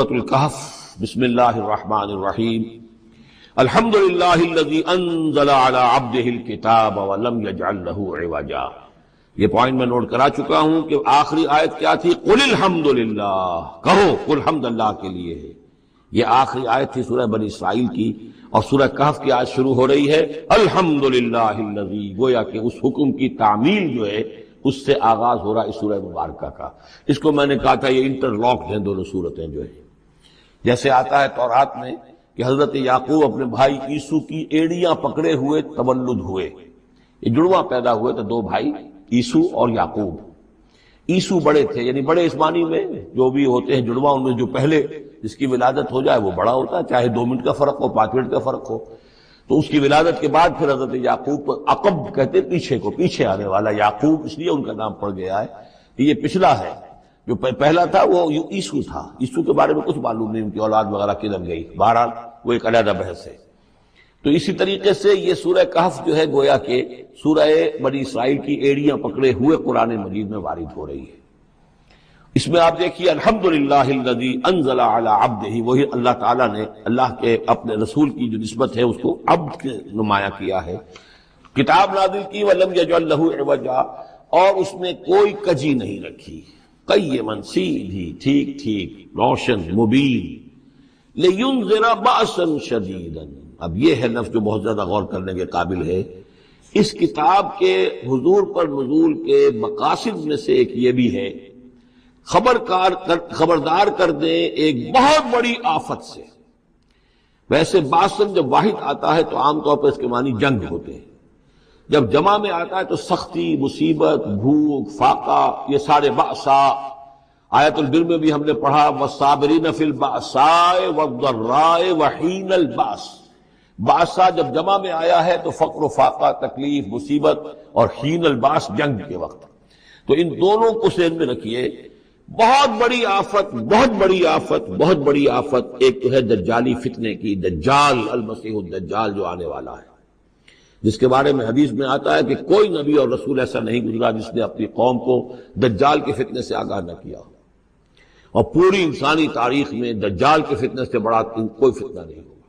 سورۃ الکہف بسم اللہ الرحمن الرحیم الحمد للہ الذی انزل علی عبدہ الکتاب ولم یجعل لہ عوجا۔ یہ پوائنٹ میں نوٹ کرا چکا ہوں کہ آخری آیت کیا تھی؟ قل الحمد للہ، کہو قل حمد اللہ کے لیے ہے۔ یہ آخری آیت تھی سورہ بنی اسرائیل کی، اور سورہ کہف کی آیت شروع ہو رہی ہے الحمد للہ الذی، گویا کہ اس حکم کی تعمیل جو ہے اس سے آغاز ہو رہا ہے اس سورہ مبارکہ کا۔ اس کو میں نے کہا تھا یہ انٹر لاکڈ ہیں دونوں سورتیں جو ہیں، جیسے آتا ہے تورات میں کہ حضرت یعقوب اپنے بھائی عیسو کی ایڑیاں پکڑے ہوئے تولد ہوئے، یہ جڑواں پیدا ہوئے تو دو بھائی عیسو اور یعقوب۔ عیسو بڑے تھے، یعنی بڑے اس معنی میں جو بھی ہوتے ہیں جڑواں، ان میں جو پہلے جس کی ولادت ہو جائے وہ بڑا ہوتا ہے، چاہے 2 منٹ کا فرق ہو 5 منٹ کا فرق ہو۔ تو اس کی ولادت کے بعد پھر حضرت یعقوب کو عقب کہتے، پیچھے کو، پیچھے آنے والا یعقوب، اس لیے ان کا نام پڑ گیا ہے کہ یہ پچھلا ہے۔ جو پہلا تھا وہ عیسو تھا، عیسو کے بارے میں کچھ معلوم نہیں، ان کی اولاد وغیرہ کدھر گئی، بہرحال وہ ایک علیحدہ بحث ہے۔ تو اسی طریقے سے یہ سورہ کہف جو ہے گویا کہ سورہ بنی اسرائیل کی ایڑیاں پکڑے ہوئے قرآن مجید میں وارد ہو رہی ہے۔ اس میں آپ دیکھیے الحمدللہ الذی انزل علی عبدہ، وہی اللہ تعالیٰ نے اللہ کے اپنے رسول کی جو نسبت ہے اس کو عبد کے نمایاں کیا ہے، کتاب نازل کی ولم یجعل لہ عوجا، اور اس میں کوئی کجی نہیں رکھی، قیما، سیدھی، ٹھیک ٹھیک، روشن، مبین، لینذر بأسا شدیدا۔ اب یہ ہے لفظ جو بہت زیادہ غور کرنے کے قابل ہے۔ اس کتاب کے حضور پر نزول کے مقاصد میں سے ایک یہ بھی ہے خبردار کر دیں ایک بہت بڑی آفت سے۔ ویسے باسن جب واحد آتا ہے تو عام طور پر اس کے معنی جنگ ہوتے ہیں، جب جمع میں آتا ہے تو سختی، مصیبت، بھوک، فاقہ، یہ سارے بأسا۔ آیت البر میں بھی ہم نے پڑھا والصابرین فی البأساء والضراء وحین البأس۔ بأسا جب جمع میں آیا ہے تو فقر و فاقہ، تکلیف، مصیبت، اور حین الباس جنگ کے وقت۔ تو ان دونوں کو ذہن میں رکھیے، بہت بڑی آفت، بہت بڑی آفت، بہت بڑی آفت ایک تو ہے دجالی فتنے کی، دجال المسیح الدجال جو آنے والا ہے، جس کے بارے میں حدیث میں آتا ہے کہ کوئی نبی اور رسول ایسا نہیں گزرا جس نے اپنی قوم کو دجال کے فتنے سے آگاہ نہ کیا ہو، اور پوری انسانی تاریخ میں دجال کے فتنے سے بڑا کوئی فتنہ نہیں ہوگا،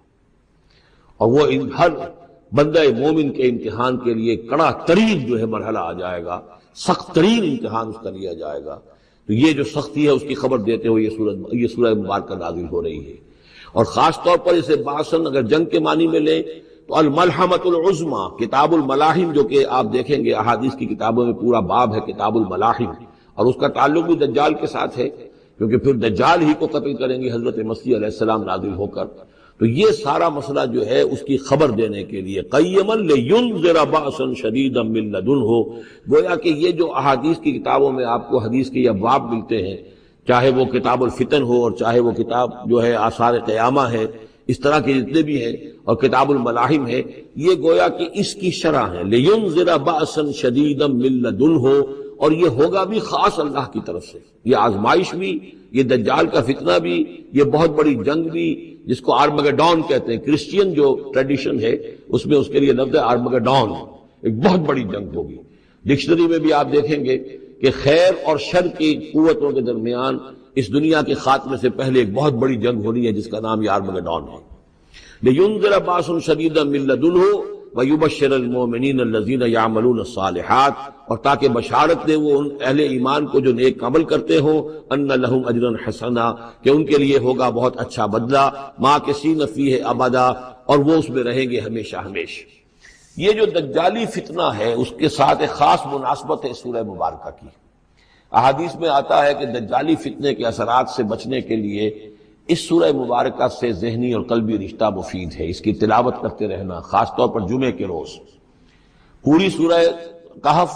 اور وہ ہر بندہ مومن کے امتحان کے لیے کڑا ترین جو ہے مرحلہ آ جائے گا، سخت ترین امتحان اس کا لیا جائے گا۔ تو یہ جو سختی ہے اس کی خبر دیتے ہوئے یہ سورہ مبارکہ نازل ہو رہی ہے، اور خاص طور پر اسے باسن اگر جنگ کے معنی میں لیں تو الملحمۃ العظمیٰ، کتاب الملاحم، جو کہ آپ دیکھیں گے احادیث کی کتابوں میں پورا باب ہے کتاب الملاحم، اور اس کا تعلق بھی دجال کے ساتھ ہے، کیونکہ پھر دجال ہی کو قتل کریں گے حضرت مسیح علیہ السلام نازل ہو کر۔ تو یہ سارا مسئلہ جو ہے اس کی خبر دینے کے لیے قیما لینذر بأسا شدیدا من لدنہ، گویا کہ یہ جو احادیث کی کتابوں میں آپ کو حدیث کے ابواب ملتے ہیں، چاہے وہ کتاب الفتن ہو اور چاہے وہ کتاب جو ہے آثار قیامہ ہے، اس طرح کے جتنے بھی ہیں، اور کتاب الملاحم ہے، یہ گویا کہ اس کی شرح ہے لینذر بأسا شدیدا من لدنہ، اور یہ ہوگا بھی خاص اللہ کی طرف سے، یہ آزمائش بھی، یہ دجال کا فتنہ بھی، یہ بہت بڑی جنگ بھی، جس کو آرمگڈون کہتے ہیں، کرسچین جو ٹریڈیشن ہے اس میں اس کے لیے لفظ ہے آرمگڈون، ایک بہت بڑی جنگ ہوگی۔ ڈکشنری میں بھی آپ دیکھیں گے کہ خیر اور شر کی قوتوں کے درمیان اس دنیا کے خاتمے سے پہلے ایک بہت بڑی جنگ ہونی ہے جس کا نام یہ آرمگڈون ہے۔ لینذر بأسا شدیدا من لدنہ وَيُبَشِّرَ الْمُؤْمِنِينَ الَّذِينَ يَعْمَلُونَ الصَّالِحَاتِ، اور تاکہ بشارت دے وہ ان اہل ایمان کو جو نیک عمل کرتے ہوں، أَنَّ لَهُمْ أَجْرًا حَسَنًا، کہ ان کے لیے ہوگا بہت اچھا بدلہ، مَاكِثِينَ فِيهِ أَبَدًا، اور وہ اس میں رہیں گے ہمیشہ ہمیشہ۔ یہ جو دجالی فتنہ ہے اس کے ساتھ ایک خاص مناسبت ہے سورہ مبارکہ کی۔ احادیث میں آتا ہے کہ دجالی فتنے کے اثرات سے بچنے کے لیے اس سورہ مبارکہ سے ذہنی اور قلبی رشتہ مفید ہے، اس کی تلاوت کرتے رہنا، خاص طور پر جمعے کے روز پوری سورہ کہف،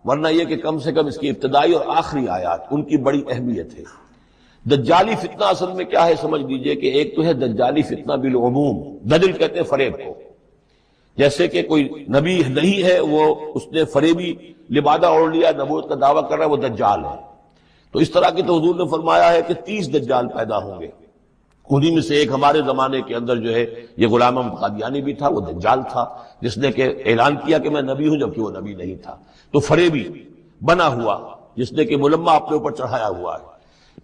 ورنہ یہ کہ کم سے کم اس کی ابتدائی اور آخری آیات ان کی بڑی اہمیت ہے۔ دجالی فتنہ اصل میں کیا ہے سمجھ لیجئے کہ ایک تو ہے دجالی فتنہ بالعموم، دجل کہتے ہیں فریب کو، جیسے کہ کوئی نبی نہیں ہے، وہ اس نے فریبی لبادہ اوڑھ لیا، نبوت کا دعویٰ کر رہا ہے، وہ دجال ہے۔ تو اس طرح کی تو حضور نے فرمایا ہے کہ 30 دجال پیدا ہوں گے، انہی میں سے ایک ہمارے زمانے کے اندر جو ہے یہ غلام احمد قادیانی بھی تھا، وہ دجال تھا جس نے کہ اعلان کیا کہ میں نبی ہوں جبکہ وہ نبی نہیں تھا۔ تو فریبی بنا ہوا جس نے کہ ملمہ اپنے اوپر چڑھایا ہوا ہے۔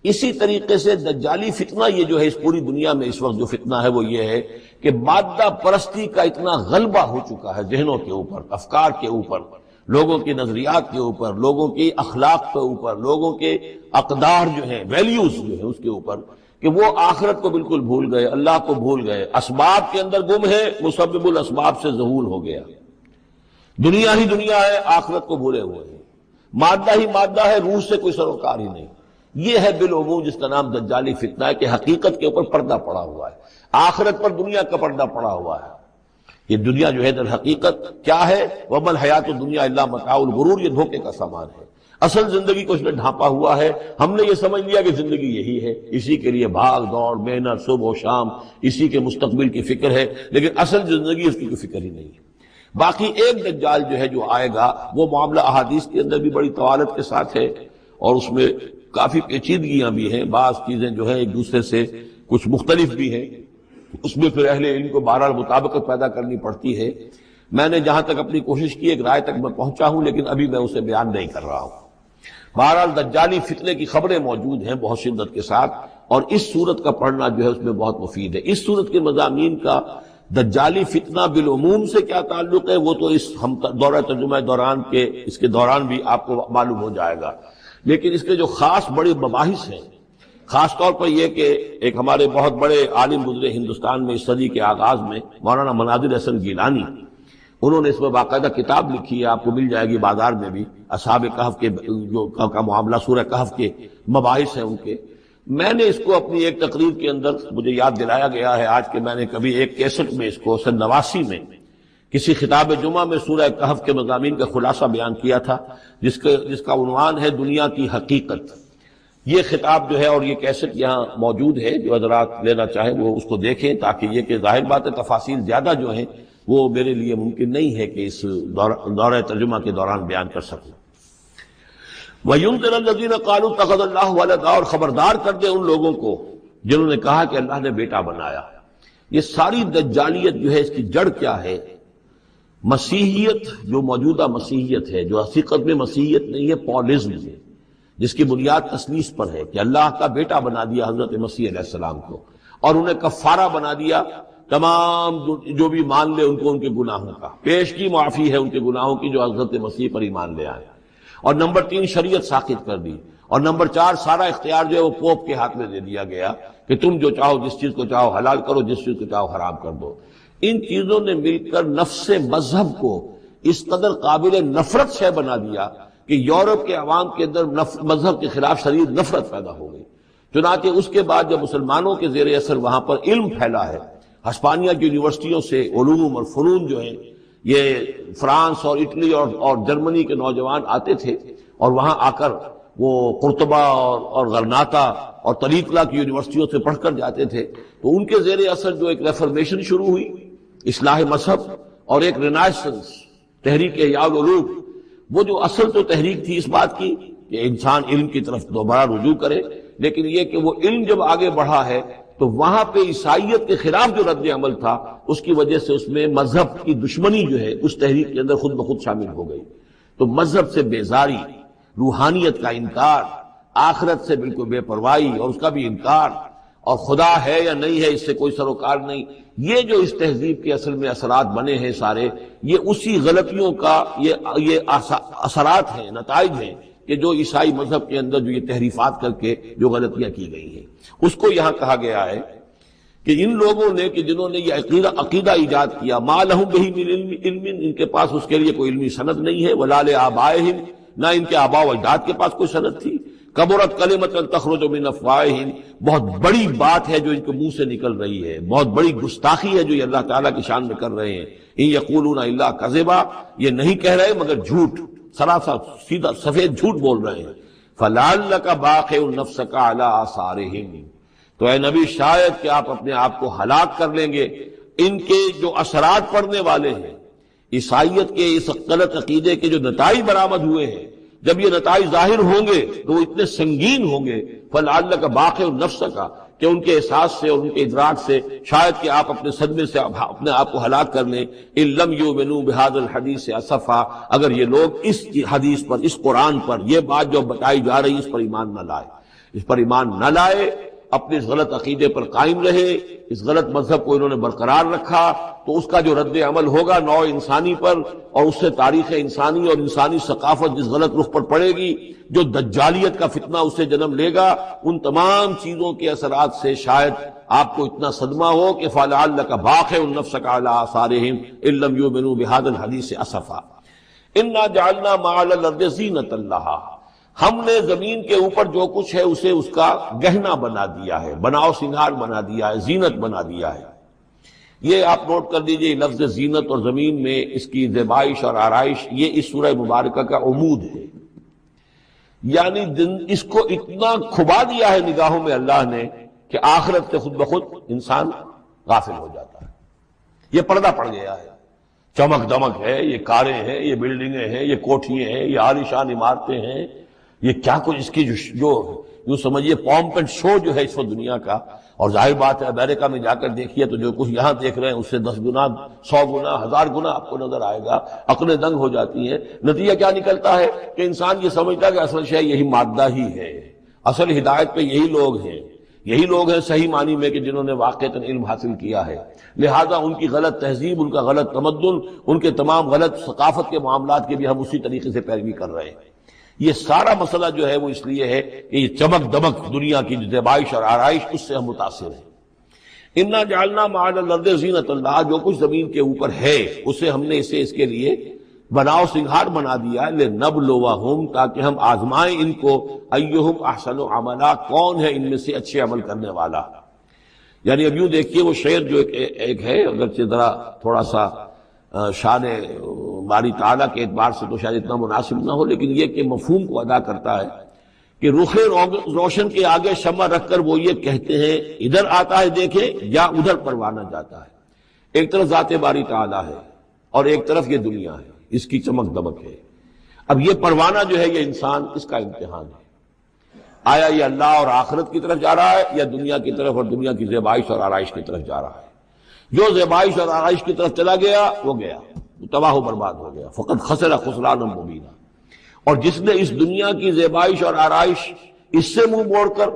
اسی طریقے سے دجالی فتنہ یہ جو ہے اس پوری دنیا میں اس وقت جو فتنہ ہے وہ یہ ہے کہ مادہ پرستی کا اتنا غلبہ ہو چکا ہے ذہنوں کے اوپر، افکار کے اوپر، لوگوں کے نظریات کے اوپر، لوگوں کی اخلاق کے اوپر، لوگوں کے اقدار جو ہیں، ویلیوز جو ہیں اس کے اوپر، کہ وہ آخرت کو بالکل بھول گئے، اللہ کو بھول گئے، اسباب کے اندر گم ہے، مسبب الاسباب سے ظہور ہو گیا، دنیا ہی دنیا ہے، آخرت کو بھولے ہوئے ہیں، مادہ ہی مادہ ہے، روح سے کوئی سروکار ہی نہیں۔ یہ ہے بالعموم جس کا نام دجالی فتنہ ہے کہ حقیقت کے اوپر پردہ پڑا ہوا ہے، آخرت پر دنیا کا پردہ پڑا ہوا ہے۔ یہ دنیا جو ہے در حقیقت کیا ہے؟ وَمَا الْحَيَاةُ الدُّنْيَا إِلَّا مَتَاعُ الْغُرُورِ، یہ دھوکے کا سامان ہے۔ اصل زندگی کو اس نے ڈھانپا ہوا ہے، ہم نے یہ سمجھ لیا کہ زندگی یہی ہے، اسی کے لیے بھاگ دوڑ محنت صبح و شام، اسی کے مستقبل کی فکر ہے، لیکن اصل زندگی اس کی کوئی فکر ہی نہیں ہے۔ باقی ایک دجال جو ہے جو آئے گا وہ معاملہ احادیث کے اندر بھی بڑی طوالت کے ساتھ ہے، اور اس میں کافی پیچیدگیاں بھی ہیں، بعض چیزیں جو ہیں ایک دوسرے سے کچھ مختلف بھی ہیں، اس میں پھر اہل علم کو بہرحال مطابقت پیدا کرنی پڑتی ہے۔ میں نے جہاں تک اپنی کوشش کی ایک رائے تک میں پہنچا ہوں، لیکن ابھی میں اسے بیان نہیں کر رہا ہوں۔ بہرحال دجالی فتنے کی خبریں موجود ہیں بہت شدت کے ساتھ، اور اس صورت کا پڑھنا جو ہے اس میں بہت مفید ہے۔ اس صورت کے مضامین کا دجالی فتنہ بالعموم سے کیا تعلق ہے وہ تو اس ہم دورہ ترجمہ دوران کے اس کے دوران بھی آپ کو معلوم ہو جائے گا، لیکن اس کے جو خاص بڑے مباحث ہیں، خاص طور پر یہ کہ ایک ہمارے بہت بڑے عالم گزرے ہندوستان میں اس صدی کے آغاز میں، مولانا مناظر حسن گیلانی، انہوں نے اس میں باقاعدہ کتاب لکھی ہے، آپ کو مل جائے گی بازار میں بھی، اصحاب کہف کے جو کا معاملہ، سورہ کہف کے مباحث ہیں ان کے۔ میں نے اس کو اپنی ایک تقریر کے اندر مجھے یاد دلایا گیا ہے آج کہ میں نے کبھی ایک کیسٹ میں اس کو سن 89 میں کسی خطاب جمعہ میں سورہ کہف کے مضامین کا خلاصہ بیان کیا تھا، جس کا عنوان ہے دنیا کی حقیقت۔ یہ خطاب جو ہے اور یہ کیسٹ یہاں موجود ہے، جو حضرات لینا چاہیں وہ اس کو دیکھیں، تاکہ یہ کہ ظاہر بات ہے تفاصیل زیادہ جو ہیں وہ میرے لیے ممکن نہیں ہے کہ اس دورہ ترجمہ کے دوران بیان کر سکوں۔ وَيُنذِرَ الَّذِينَ قَالُوا اتَّخَذَ اللَّهُ وَلَدًا، اور خبردار کر دے ان لوگوں کو جنہوں نے کہا کہ اللہ نے بیٹا بنایا۔ یہ ساری دجالیت جو ہے اس کی جڑ کیا ہے؟ مسیحیت، جو موجودہ مسیحیت ہے، جو حقیقت میں مسیحیت نہیں ہے، پولزم ہے، جس کی بنیاد تثلیث پر ہے کہ اللہ کا بیٹا بنا دیا حضرت مسیح علیہ السلام کو، اور انہیں کفارہ بنا دیا تمام جو بھی مان لے ان کو ان کے گناہوں کا، پیش کی معافی ہے ان کے گناہوں کی جو حضرت مسیح پر ایمان لے آئے، اور نمبر 3 شریعت ساخت کر دی، اور نمبر 4 سارا اختیار جو ہے وہ پوپ کے ہاتھ میں دے دیا گیا کہ تم جو چاہو جس چیز کو چاہو حلال کرو، جس چیز کو چاہو حرام کر دو۔ ان چیزوں نے مل کر نفس مذہب کو اس قدر قابل نفرت سے بنا دیا کہ یورپ کے عوام کے اندر مذہب کے خلاف شدید نفرت پیدا ہو گئی۔ چنانچہ اس کے بعد جب مسلمانوں کے زیر اثر وہاں پر علم پھیلا ہے، ہسپانیہ کی یونیورسٹیوں سے علوم اور فنون جو ہیں، یہ فرانس اور اٹلی اور جرمنی کے نوجوان آتے تھے اور وہاں آ کر وہ قرطبہ اور غرناطہ اور طریقلہ کی یونیورسٹیوں سے پڑھ کر جاتے تھے، تو ان کے زیر اثر جو ایک ریفرمیشن شروع ہوئی، اصلاح مذہب، اور ایک رینائسنس، تحریک احیاء العلوم، وہ جو اصل تو تحریک تھی اس بات کی کہ انسان علم کی طرف دوبارہ رجوع کرے، لیکن یہ کہ وہ علم جب آگے بڑھا ہے تو وہاں پہ عیسائیت کے خلاف جو رد عمل تھا اس کی وجہ سے اس میں مذہب کی دشمنی جو ہے اس تحریک کے اندر خود بخود شامل ہو گئی۔ تو مذہب سے بیزاری، روحانیت کا انکار، آخرت سے بالکل بے پرواہی اور اس کا بھی انکار، اور خدا ہے یا نہیں ہے اس سے کوئی سروکار نہیں، یہ جو اس تہذیب کے اصل میں اثرات بنے ہیں سارے، یہ اسی غلطیوں کا یہ اثرات ہیں، نتائج ہیں کہ جو عیسائی مذہب کے اندر جو یہ تحریفات کر کے جو غلطیاں کی گئی ہیں، اس کو یہاں کہا گیا ہے کہ ان لوگوں نے کہ جنہوں نے یہ عقیدہ ایجاد کیا، ما لہم بہ من علم، ان کے پاس اس کے لیے کوئی علمی سند نہیں ہے، ولا لآبائہم، نہ ان کے آباء و اجداد کے پاس کوئی سند تھی، کبرت کلمۃ تخرج من افواہہم، بہت بڑی بات ہے جو ان کے منہ سے نکل رہی ہے، بہت بڑی گستاخی ہے جو یہ اللہ تعالیٰ کی شان میں کر رہے ہیں، ان یقولون الا کذبا، یہ نہیں کہہ رہے مگر جھوٹ، سراسر سیدھا سفید جھوٹ بول رہے ہیں۔ فلعلک باخع نفسک علی آثارہم، تو اے نبی شاید کہ آپ اپنے آپ کو ہلاک کر لیں گے ان کے جو اثرات پڑنے والے ہیں، عیسائیت کے اس غلط عقیدے کے جو نتائج برآمد ہوئے ہیں، جب یہ نتائج ظاہر ہوں گے تو وہ اتنے سنگین ہوں گے، فلعلک باخع نفسک، کہ ان کے احساس سے اور ان کے ادراک سے شاید کہ آپ اپنے صدمے سے اپنے آپ کو ہلاک کر لیں۔ ان لم یؤمنوا بہذا الحدیث اسفا، اگر یہ لوگ اس حدیث پر، اس قرآن پر، یہ بات جو بتائی جا رہی اس پر ایمان نہ لائے۔ اس پر ایمان نہ لائے، اپنے اس غلط عقیدے پر قائم رہے، اس غلط مذہب کو انہوں نے برقرار رکھا، تو اس کا جو رد عمل ہوگا نوع انسانی پر، اور اس سے تاریخ انسانی اور انسانی ثقافت جس غلط رخ پر پڑے گی، جو دجالیت کا فتنہ اس سے جنم لے گا، ان تمام چیزوں کے اثرات سے شاید آپ کو اتنا صدمہ ہو کہ فَلَعَلَّكَ بَاخِعٌ نَفْسَكَ عَلَىٰ آثَارِهِمْ إِن لَّمْ يُؤْمِنُوا بِهَٰذَا الْحَدِيثِ أَسَفًا إِنَّا جَعَلْنَا مَا عَلَى الْأَرْضِ زِينَةً لَّهَا، ہم نے زمین کے اوپر جو کچھ ہے اسے اس کا گہنا بنا دیا ہے، بناؤ سنگھار بنا دیا ہے، زینت بنا دیا ہے۔ یہ آپ نوٹ کر دیجئے، لفظ زینت اور زمین میں اس کی زیبائش اور آرائش، یہ اس سورہ مبارکہ کا عمود ہے، یعنی اس کو اتنا کھبا دیا ہے نگاہوں میں اللہ نے کہ آخرت سے خود بخود انسان غافل ہو جاتا ہے۔ یہ پردہ پڑ گیا ہے، چمک دمک ہے، یہ کاریں ہیں، یہ بلڈنگیں ہیں، یہ کوٹھیاں ہیں، یہ عالیشان عمارتیں ہیں، یہ کیا کچھ اس کی جو یوں سمجھیے پومپ اینڈ شو جو ہے اس وقت دنیا کا، اور ظاہر بات ہے امریکہ میں جا کر دیکھیے تو جو کچھ یہاں دیکھ رہے ہیں اس سے 10 گنا 100 گنا 1000 گنا آپ کو نظر آئے گا، عقلیں دنگ ہو جاتی ہیں۔ نتیجہ کیا نکلتا ہے کہ انسان یہ سمجھتا ہے کہ اصل شے یہی مادہ ہی ہے، اصل ہدایت پہ یہی لوگ ہیں صحیح معنی میں کہ جنہوں نے واقعتاً علم حاصل کیا ہے، لہذا ان کی غلط تہذیب، ان کا غلط تمدن، ان کے تمام غلط ثقافت کے معاملات کے بھی ہم اسی طریقے سے پیروی کر رہے ہیں۔ یہ سارا مسئلہ جو ہے وہ اس لیے ہے کہ یہ چمک دمک دنیا کی زیبائش اور آرائش، اس سے ہم متاثر ہیں۔ انا جعلنا ما علی الارض زینۃ اللہ، جو کچھ زمین کے اوپر ہے اسے ہم نے اس کے لیے بناؤ سنگھار بنا دیا ہے، لنبلوہم، تاکہ ہم آزمائیں ان کو، ایہم احسن عملا، کون ہے ان میں سے اچھے عمل کرنے والا۔ یعنی اب یوں دیکھیے وہ شعر جو ایک ہے، اگرچہ ذرا تھوڑا سا شان باری تعالیٰ کے اعتبار سے تو شاید اتنا مناسب نہ ہو، لیکن یہ کہ مفہوم کو ادا کرتا ہے کہ رخ روشن کے آگے شمع رکھ کر وہ یہ کہتے ہیں، ادھر آتا ہے دیکھیں یا ادھر پروانہ جاتا ہے۔ ایک طرف ذات باری تعالیٰ ہے اور ایک طرف یہ دنیا ہے، اس کی چمک دمک ہے۔ اب یہ پروانہ جو ہے یہ انسان، اس کا امتحان ہے، آیا یہ اللہ اور آخرت کی طرف جا رہا ہے یا دنیا کی طرف اور دنیا کی زیبائش اور آرائش کی طرف جا رہا ہے۔ جو زیبائش اور آرائش کی طرف چلا گیا وہ گیا، وہ تباہ و برباد ہو گیا، فقط خسر خسرانا مبینا۔ اور جس نے اس دنیا کی زیبائش اور آرائش اس سے منہ موڑ کر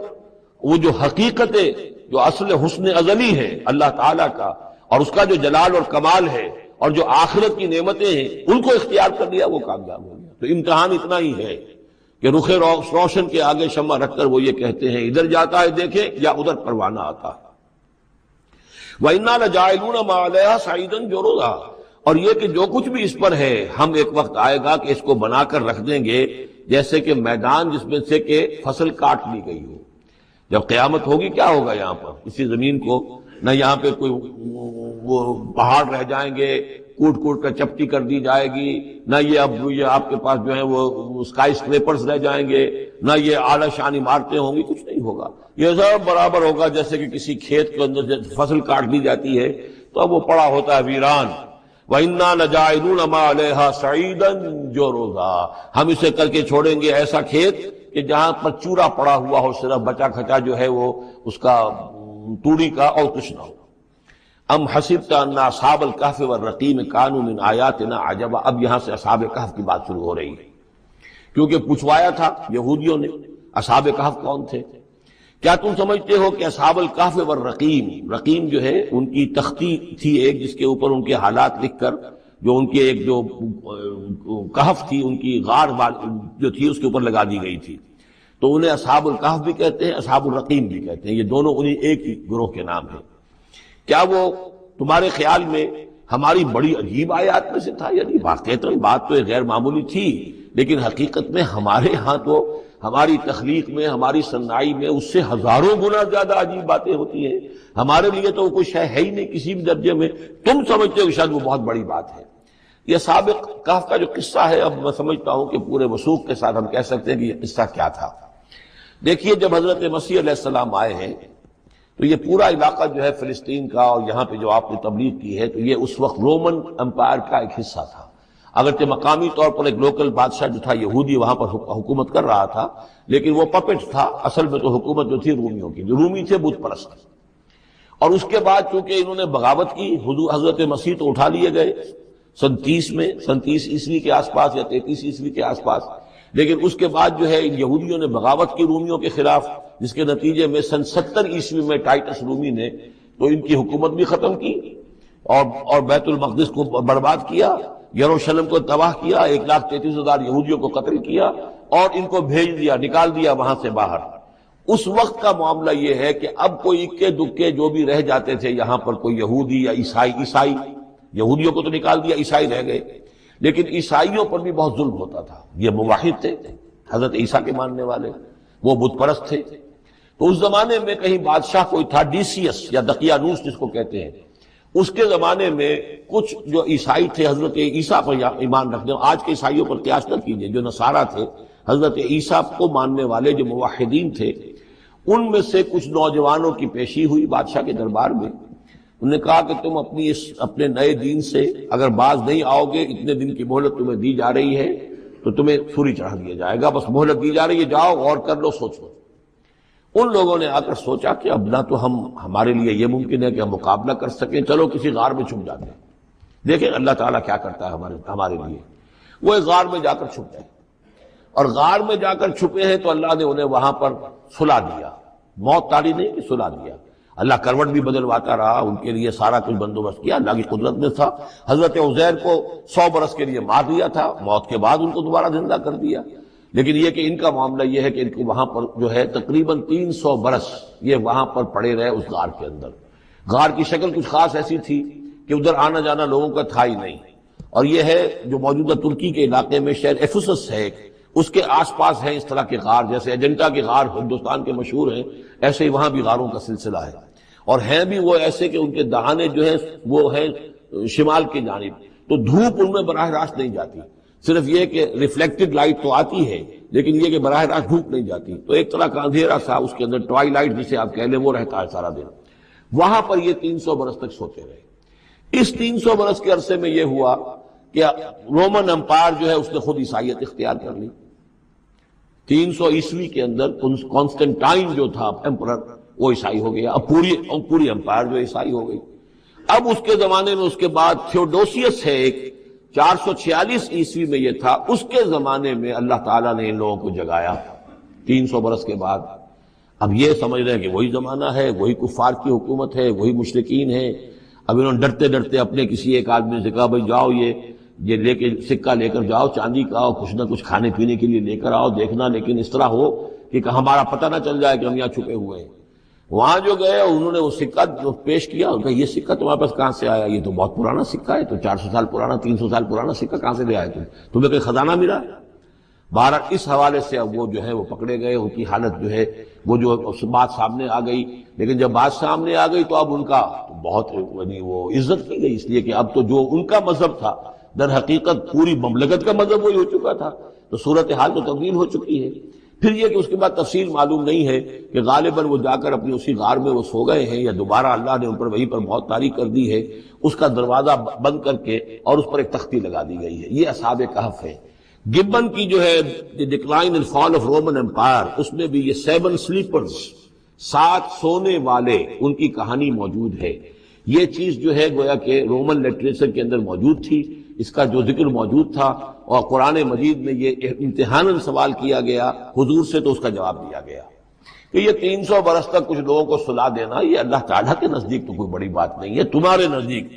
وہ جو حقیقت جو اصل حسن ازلی ہے اللہ تعالیٰ کا، اور اس کا جو جلال اور کمال ہے، اور جو آخرت کی نعمتیں ہیں ان کو اختیار کر لیا، وہ کامیاب ہو گیا۔ تو امتحان اتنا ہی ہے کہ رخ روشن کے آگے شمع رکھ کر وہ یہ کہتے ہیں ادھر جاتا ہے دیکھیں یا ادھر پروانہ آتا ہے۔ وَإِنَّا لَجَاعِلُونَ مَا عَلَيْهَا صَعِيدًا جُرُزًا، اور یہ کہ جو کچھ بھی اس پر ہے ہم ایک وقت آئے گا کہ اس کو بنا کر رکھ دیں گے جیسے کہ میدان جس میں سے کہ فصل کاٹ لی گئی ہو۔ جب قیامت ہوگی کیا ہوگا یہاں پر اسی زمین کو، نہ یہاں پہ کوئی وہ پہاڑ رہ جائیں گے کوٹ کوٹ کر چپٹی کر دی جائے گی، نہ یہ آپ کے پاس جو ہے وہ اسکائی اسکریپرز رہ جائیں گے، نہ یہ اعلیٰ شان عمارتیں ہوں گی، کچھ نہیں ہوگا۔ یہ سب برابر ہوگا جیسے کہ کسی کھیت کے اندر فصل کاٹ دی جاتی ہے تو اب وہ پڑا ہوتا ہے ویران۔ وَإِنَّا لَجَاعِلُونَ مَا عَلَيْهَا صَعِيدًا جُرُزًا، ہم اسے کر کے چھوڑیں گے ایسا کھیت کہ جہاں پر چورا پڑا ہوا ہو، صرف بچا کھچا جو ہے وہ اس کا توڑی کا، اور کچھ نہ ہو۔ ام حسبت ان اصحاب الکہف والرقیم کانوا من آیاتنا عجبا، اب یہاں سے اصحاب کہف کی بات شروع ہو رہی ہے، کیونکہ پوچھوایا تھا یہودیوں نے اصحاب کہف کون تھے۔ کیا تم سمجھتے ہو کہ اصحاب الکہف والرقیم، رقیم جو ہے ان کی تختی تھی ایک جس کے اوپر ان کے حالات لکھ کر، جو ان کے ایک جو کہف تھی ان کی غار جو تھی اس کے اوپر لگا دی گئی تھی، تو انہیں اصحاب الکہف بھی کہتے ہیں، اصحاب الرقیم بھی کہتے ہیں، یہ دونوں انہیں ایک ہی گروہ کے نام ہیں۔ کیا وہ تمہارے خیال میں ہماری بڑی عجیب آیات میں سے تھا؟ یعنی واقعتاً بات تو غیر معمولی تھی، لیکن حقیقت میں ہمارے ہاں تو ہماری تخلیق میں، ہماری صنائی میں اس سے ہزاروں گنا زیادہ عجیب باتیں ہوتی ہیں، ہمارے لیے تو وہ کچھ ہے ہی نہیں کسی بھی درجے میں، تم سمجھتے ہو شاید وہ بہت بڑی بات ہے۔ یہ سابق کہف کا جو قصہ ہے، اب میں سمجھتا ہوں کہ پورے وثوق کے ساتھ ہم کہہ سکتے ہیں کہ یہ قصہ کیا تھا۔ دیکھیے جب حضرت مسیح علیہ السلام آئے ہیں تو یہ پورا علاقہ جو ہے فلسطین کا، اور یہاں پہ جو آپ نے تبلیغ کی ہے، تو یہ اس وقت رومن امپائر کا ایک حصہ تھا۔ اگرچہ مقامی طور پر ایک لوکل بادشاہ جو تھا یہودی وہاں پر حکومت کر رہا تھا، لیکن وہ پپٹ تھا، اصل میں تو حکومت جو تھی رومیوں کی، جو رومی تھے بت پرست۔ اور اس کے بعد چونکہ انہوں نے بغاوت کی، حضرت مسیح تو اٹھا لیے گئے سن 30 میں، سن 30 عیسوی کے آس پاس یا 33 عیسوی کے آس پاس، لیکن اس کے بعد جو ہے ان یہودیوں نے بغاوت کی رومیوں کے خلاف، جس کے نتیجے میں سن 70 عیسوی میں ٹائٹس رومی نے تو ان کی حکومت بھی ختم کی اور بیت المقدس کو برباد کیا، یروشلم کو تباہ کیا، 1,33,000 یہودیوں کو قتل کیا اور ان کو بھیج دیا، نکال دیا وہاں سے باہر۔ اس وقت کا معاملہ یہ ہے کہ اب کوئی اکے دکے جو بھی رہ جاتے تھے یہاں پر، کوئی یہودی یا عیسائی، یہودیوں کو تو نکال دیا، عیسائی رہ گئے، لیکن عیسائیوں پر بھی بہت ظلم ہوتا تھا۔ یہ موحد تھے، حضرت عیسیٰ کے ماننے والے، وہ بت پرست تھے۔ تو اس زمانے میں کہیں بادشاہ کوئی تھا، ڈیسیس یا دقیانوس جس کو کہتے ہیں، اس کے زمانے میں کچھ جو عیسائی تھے حضرت عیسیٰ پر ایمان رکھنے، آج کے عیسائیوں پر قیاس نہ کیجیے، جو نصارہ تھے حضرت عیسیٰ کو ماننے والے جو موحدین تھے، ان میں سے کچھ نوجوانوں کی پیشی ہوئی بادشاہ کے دربار میں۔ انہوں نے کہا کہ تم اپنے نئے دین سے اگر باز نہیں آؤ گے، اتنے دن کی مہلت تمہیں دی جا رہی ہے تو تمہیں سولی چڑھا دیا جائے گا، بس مہلت دی جا رہی ہے، جاؤ غور کر لو، سوچو۔ ان لوگوں نے آ کر سوچا کہ اب نہ تو ہمارے لیے یہ ممکن ہے کہ ہم مقابلہ کر سکیں، چلو کسی غار میں چھپ جاتے ہیں، دیکھیں اللہ تعالیٰ کیا کرتا ہے ہمارے لیے۔ وہ ایک غار میں جا کر چھپ گئے، اور غار میں جا کر چھپے ہیں تو اللہ نے انہیں وہاں پر سلا دیا، موت تاڑی نہیں کہ سلا دیا۔ اللہ کروٹ بھی بدلواتا رہا، ان کے لیے سارا کچھ بندوبست کیا، اللہ کی قدرت میں تھا۔ حضرت عزیر کو 100 برس کے لیے مار دیا تھا، موت کے بعد ان کو دوبارہ زندہ کر دیا۔ لیکن یہ کہ ان کا معاملہ یہ ہے کہ ان کو وہاں پر جو ہے تقریباً 300 برس یہ وہاں پر پڑے رہے اس غار کے اندر۔ غار کی شکل کچھ خاص ایسی تھی کہ ادھر آنا جانا لوگوں کا تھا ہی نہیں، اور یہ ہے جو موجودہ ترکی کے علاقے میں شہر ایفسس ہے، اس کے آس پاس ہیں اس طرح کے غار، جیسے اجنٹا کے غار ہندوستان کے مشہور ہیں، ایسے ہی وہاں بھی غاروں کا سلسلہ ہے، اور ہیں بھی وہ ایسے کہ ان کے دہانے جو ہیں وہ ہیں شمال کی جانب، تو دھوپ ان میں براہ راست نہیں جاتی، صرف یہ کہ ریفلیکٹڈ لائٹ تو آتی ہے لیکن یہ کہ براہ راست دھوپ نہیں جاتی، تو ایک طرح کا اندھیرا سا اس کے اندر، ٹوائی لائٹ جسے آپ کہہ لیں، وہ رہتا ہے سارا دن۔ وہاں پر یہ 300 برس تک سوتے رہے۔ اس 300 برس کے عرصے میں یہ ہوا کہ رومن امپائر جو ہے اس نے خود عیسائیت اختیار کر لی۔ 300 عیسوی کے اندر کانسٹنٹائن جو تھا ایمپرر، وہ عیسائی ہو گیا، اب پوری امپائر جو عیسائی ہو گئی۔ اب اس کے زمانے میں اس کے بعد تھیوڈوسیس ہے ایک، 446 عیسوی میں یہ تھا، اس کے زمانے میں اللہ تعالیٰ نے ان لوگوں کو جگایا 300 برس کے بعد۔ اب یہ سمجھ رہے ہیں کہ وہی زمانہ ہے، وہی کفار کی حکومت ہے، وہی مشرکین ہے۔ اب انہوں نے ڈرتے ڈرتے اپنے کسی ایک آدمی سے کہا بھائی جاؤ یہ لے کے سکہ لے کر جاؤ چاندی کا، اور کچھ نہ کچھ کھانے پینے کے لیے لے کر آؤ، دیکھنا لیکن اس طرح ہو کہ ہمارا پتہ نہ چل جائے کہ ہم یہاں چھپے ہوئے ہیں۔ وہاں جو گئے انہوں نے وہ سکہ پیش کیا، ان کا یہ سکہ تمہارے پاس کہاں سے آیا؟ یہ تو بہت پرانا سکہ ہے، تو 400 سال پرانا، 300 سال پرانا سکہ کہاں سے لے آئے تمہیں کوئی خزانہ ملا؟ بہرحال اس حوالے سے اب وہ جو ہے وہ پکڑے گئے، ان کی حالت جو ہے وہ جو بات سامنے آ گئی۔ لیکن جب بات سامنے آ گئی تو اب ان کا بہت یعنی وہ عزت کی گئی، اس لیے کہ اب تو جو ان کا مذہب تھا در حقیقت پوری مملکت کا مذہب وہی ہو چکا تھا، تو صورتحال تو تبدیل ہو چکی ہے۔ پھر یہ کہ اس کے بعد تفصیل معلوم نہیں ہے کہ غالباً وہ جا کر اپنی اسی غار میں وہ سو گئے ہیں، یا دوبارہ اللہ نے ان پر وہیں پر موت طاری کر دی ہے، اس کا دروازہ بند کر کے اور اس پر ایک تختی لگا دی گئی ہے۔ یہ اصحاب کہف ہے۔ گبن کی جو ہے decline and fall of Roman Empire, اس میں بھی یہ 7 سلیپرز، 7 سونے والے، ان کی کہانی موجود ہے۔ یہ چیز جو ہے گویا کہ رومن لٹریچر کے اندر موجود تھی، اس کا جو ذکر موجود تھا، اور قرآن مجید میں یہ امتحاناً سوال کیا گیا حضور سے، تو اس کا جواب دیا گیا کہ یہ 300 برس تک کچھ لوگوں کو سلا دینا یہ اللہ تعالیٰ کے نزدیک تو کوئی بڑی بات نہیں ہے، تمہارے نزدیک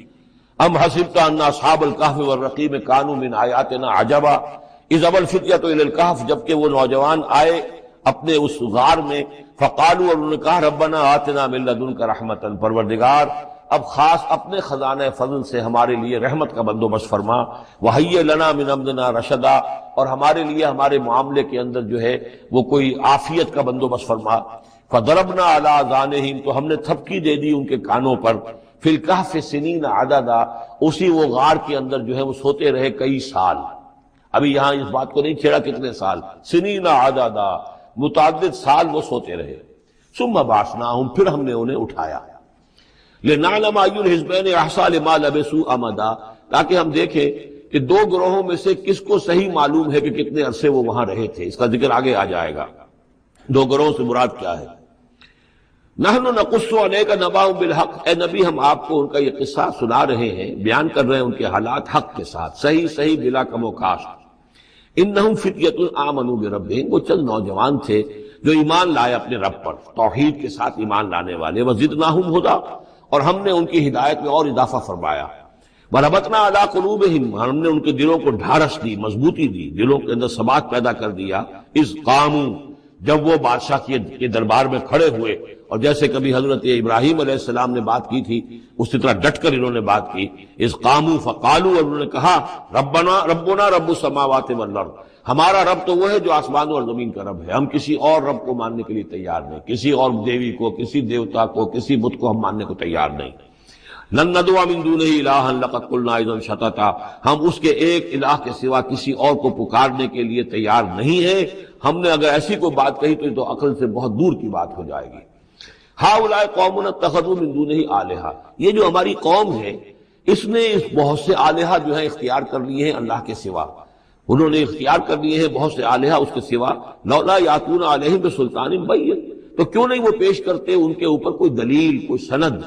ام حسبت ان اصحاب الکہف والرقیم کانوا من آیاتنا عجبا اذ ابى الفتية الى الکہف، جبکہ وہ نوجوان آئے اپنے اس غار میں، فقالوا، اور انہوں نے کہا ربنا آتنا من لدنک رحمتا، پروردگار اب خاص اپنے خزانہ فضل سے ہمارے لیے رحمت کا بندوبست فرما، وہیئ لنا من امرنا رشدا، اور ہمارے لیے ہمارے معاملے کے اندر جو ہے وہ کوئی عافیت کا بندوبست فرما۔ فضربنا علی آذانہم، تو ہم نے تھپکی دے دی ان کے کانوں پر، فی الکہف سنین عددا، اسی وہ غار کے اندر جو ہے وہ سوتے رہے کئی سال۔ ابھی یہاں اس بات کو نہیں چھیڑا کتنے سال، سنین عددا، متعدد سال وہ سوتے رہے۔ ثم بعثناہم، پھر ہم نے انہیں اٹھایا، لنعلم ای الحزبین احصیٰ لما لبثوا امدا، تاکہ ہم دیکھیں کہ 2 گروہوں میں سے کس کو صحیح معلوم ہے کہ کتنے عرصے وہ وہاں رہے تھے۔ اس کا ذکر آگے آ جائے گا، 2 گروہوں سے مراد کیا ہے۔ نحن نقص علیک نبأہم بالحق، اے نبی ہم آپ کو ان کا یہ قصہ سنا رہے ہیں، بیان کر رہے ہیں ان کے حالات حق کے ساتھ، صحیح بلا کم و کاشت۔ انہم فتیۃ آمنوا بربہم، وہ چند نوجوان تھے جو ایمان لائے اپنے رب پر، توحید کے ساتھ ایمان لانے والے، وزدناہم ھدی، اور ہم نے ان کی ہدایت میں اور اضافہ فرمایا، وربطنا علی قلوبہم، ہم نے ان کے دلوں کو ڈھارس دی، مضبوطی دی، دلوں کے اندر ثبات پیدا کر دیا، اذ قاموا، جب وہ بادشاہ کے دربار میں کھڑے ہوئے، اور جیسے کبھی حضرت ابراہیم علیہ السلام نے بات کی تھی اسی طرح ڈٹ کر انہوں نے بات کی، اذ قاموا فقالوا، اور انہوں نے کہا ربنا رب السماوات والارض، ہمارا رب تو وہ ہے جو آسمان اور زمین کا رب ہے، ہم کسی اور رب کو ماننے کے لیے تیار نہیں، کسی اور دیوی کو، کسی دیوتا کو، کسی بت کو ہم ماننے کو تیار نہیں، لن ندعو من دونہ الہا لقد قلنا اذا شططا، ہم اس کے ایک الہ کے سوا کسی اور کو پکارنے کے لیے تیار نہیں ہیں، ہم نے اگر ایسی کوئی بات کہی تو یہ تو عقل سے بہت دور کی بات ہو جائے گی۔ ہؤلاء قوم اتخذوا من دونہ آلہہ، یہ جو ہماری قوم ہے اس نے بہت سے آلہہ جو ہیں اختیار کر لیے ہیں اللہ کے سوا، انہوں نے اختیار کر لیے ہیں بہت سے آلہہ اس کے سوا، لولا یاتون علیہم بسلطان بین، تو کیوں نہیں وہ پیش کرتے ان کے اوپر کوئی دلیل، کوئی سند،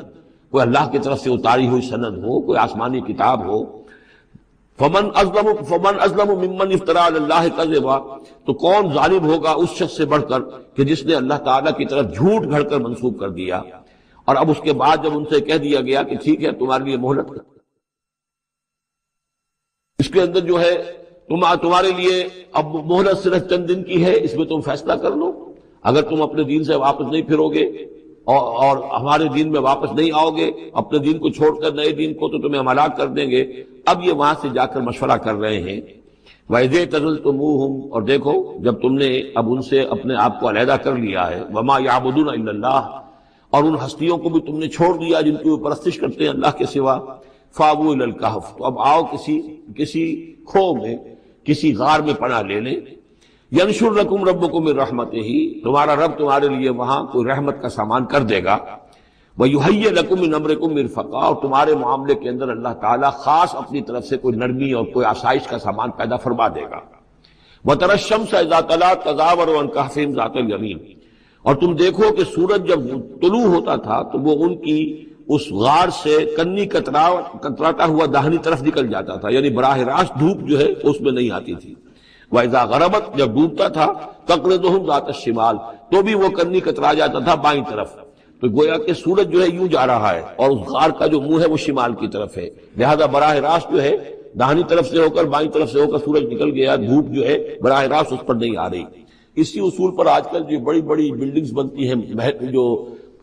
کوئی اللہ کی طرف سے اتاری ہوئی سند ہو، کوئی آسمانی کتاب ہو۔ فمن ازلم ممن افترى علی اللہ کذبا، تو کون ظالم ہوگا اس شخص سے بڑھ کر کہ جس نے اللہ تعالیٰ کی طرف جھوٹ گھڑ کر منسوب کر دیا، اور اب اس کے بعد جب ان سے کہہ دیا گیا کہ ٹھیک ہے تمہارے لیے مہلت، اس کے اندر جو ہے تمہارے لیے اب مہلت صرف چند دن کی ہے، اس میں تم فیصلہ کر لو، اگر تم اپنے دین سے واپس نہیں پھرو گے اور ہمارے دین میں واپس نہیں آؤ گے، اپنے دین کو چھوڑ کر نئے دین کو، تو تمہیں ہم ہلاک کر دیں گے۔ اب یہ وہاں سے جا کر مشورہ کر رہے ہیں، وَإِذِ اعْتَزَلْتُمُوهُمْ، اور دیکھو جب تم نے اب ان سے اپنے آپ کو علیحدہ کر لیا ہے، وَمَا يَعْبُدُونَ إِلَّا اللَّهَ، اور ان ہستیوں کو بھی تم نے چھوڑ دیا جن کی وہ پرستش کرتے ہیں اللہ کے سوا، فَآوُوا إِلَى الْكَهْفِ، تو اب آؤ کسی کھو میں، کسی غار میں پناہ لے لیں، ینشر لکم ربکم من رحمتہ، تمہارا رب تمہارے لیے وہاں کوئی رحمت کا سامان کر دے گا، وَيُحَيِّ لَكُم مِّنْ أَمْرِكُم مِّرْفَقًا، اور تمہارے معاملے کے اندر اللہ تعالیٰ خاص اپنی طرف سے کوئی نرمی اور کوئی آسائش کا سامان پیدا فرما دے گا۔ وَتَرَى الشَّمْسَ إِذَا طَلَعَت تَزَاوَرُ عَنْ كَهْفِهِمْ ذَاتَ الْيَمِينِ، اور تم دیکھو کہ سورج جب طلوع ہوتا تھا تو وہ ان کی اس غار سے کنی کتراتا ہوا داہنی طرف نکل جاتا تھا، یعنی براہ راست دھوپ جو ہے اس میں نہیں آتی تھی۔ وَإِذَا غَرَبَتْ، جب ڈوبتا تھا، تَقْرِضُهُمْ ذَاتَ الشِّمَالِ، تو بھی وہ کنی کترا جاتا تھا بائیں طرف، تو گویا کہ سورج جو ہے یوں جا رہا ہے اور اس غار کا جو منہ ہے وہ شمال کی طرف ہے، لہذا براہ راست جو ہے داہنی طرف سے ہو کر بائیں طرف سے ہو کر سورج نکل گیا، دھوپ جو ہے براہ راست اس پر نہیں آ رہی۔ اسی اصول پر آج کل جو بڑی بڑی بلڈنگز بنتی ہیں جو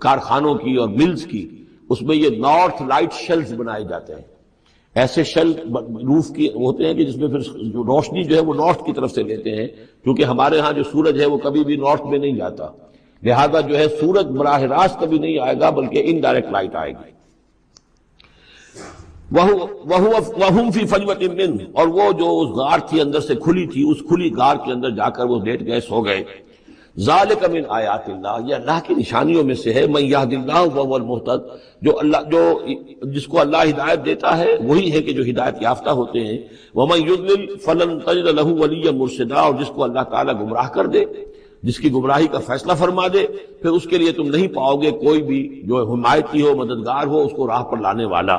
کارخانوں کی اور ملز کی، اس میں یہ نارتھ لائٹ شیلز بنائے جاتے ہیں، ایسے شیل روف کی ہوتے ہیں کہ جس میں پھر جو روشنی جو ہے وہ نارتھ کی طرف سے لیتے ہیں، کیونکہ ہمارے ہاں جو سورج ہے وہ کبھی بھی نارتھ میں نہیں جاتا، لہذا جو ہے سورج براہ راست کبھی نہیں آئے گا بلکہ انڈائریکٹ لائٹ آئے گی۔ وَهُمْ فِي فَجْوَةٍ مِّنْهُ، اور وہ جو اس غار تھی اندر سے کھلی تھی، اس کھلی غار کے اندر جا کر وہ لیٹ گئے، سو گئے۔ ذَلِكَ مِنْ آیَاتِ اللَّهِ، یہ اللہ کی نشانیوں میں سے ہے، مَن يَهْدِ اللَّهُ فَهُوَ الْمُهْتَدِ، جو جس کو اللہ ہدایت دیتا ہے وہی ہے کہ جو ہدایت یافتہ ہوتے ہیں، وَمَن يُضْلِلْ فَلَن تَجِدَ لَهُ وَلِيًّا مُرْشِدًا، اور جس کو اللہ تعالیٰ گمراہ کر دے، جس کی گمراہی کا فیصلہ فرما دے، پھر اس کے لیے تم نہیں پاؤ گے کوئی بھی جو حمایتی ہو، مددگار ہو، اس کو راہ پر لانے والا۔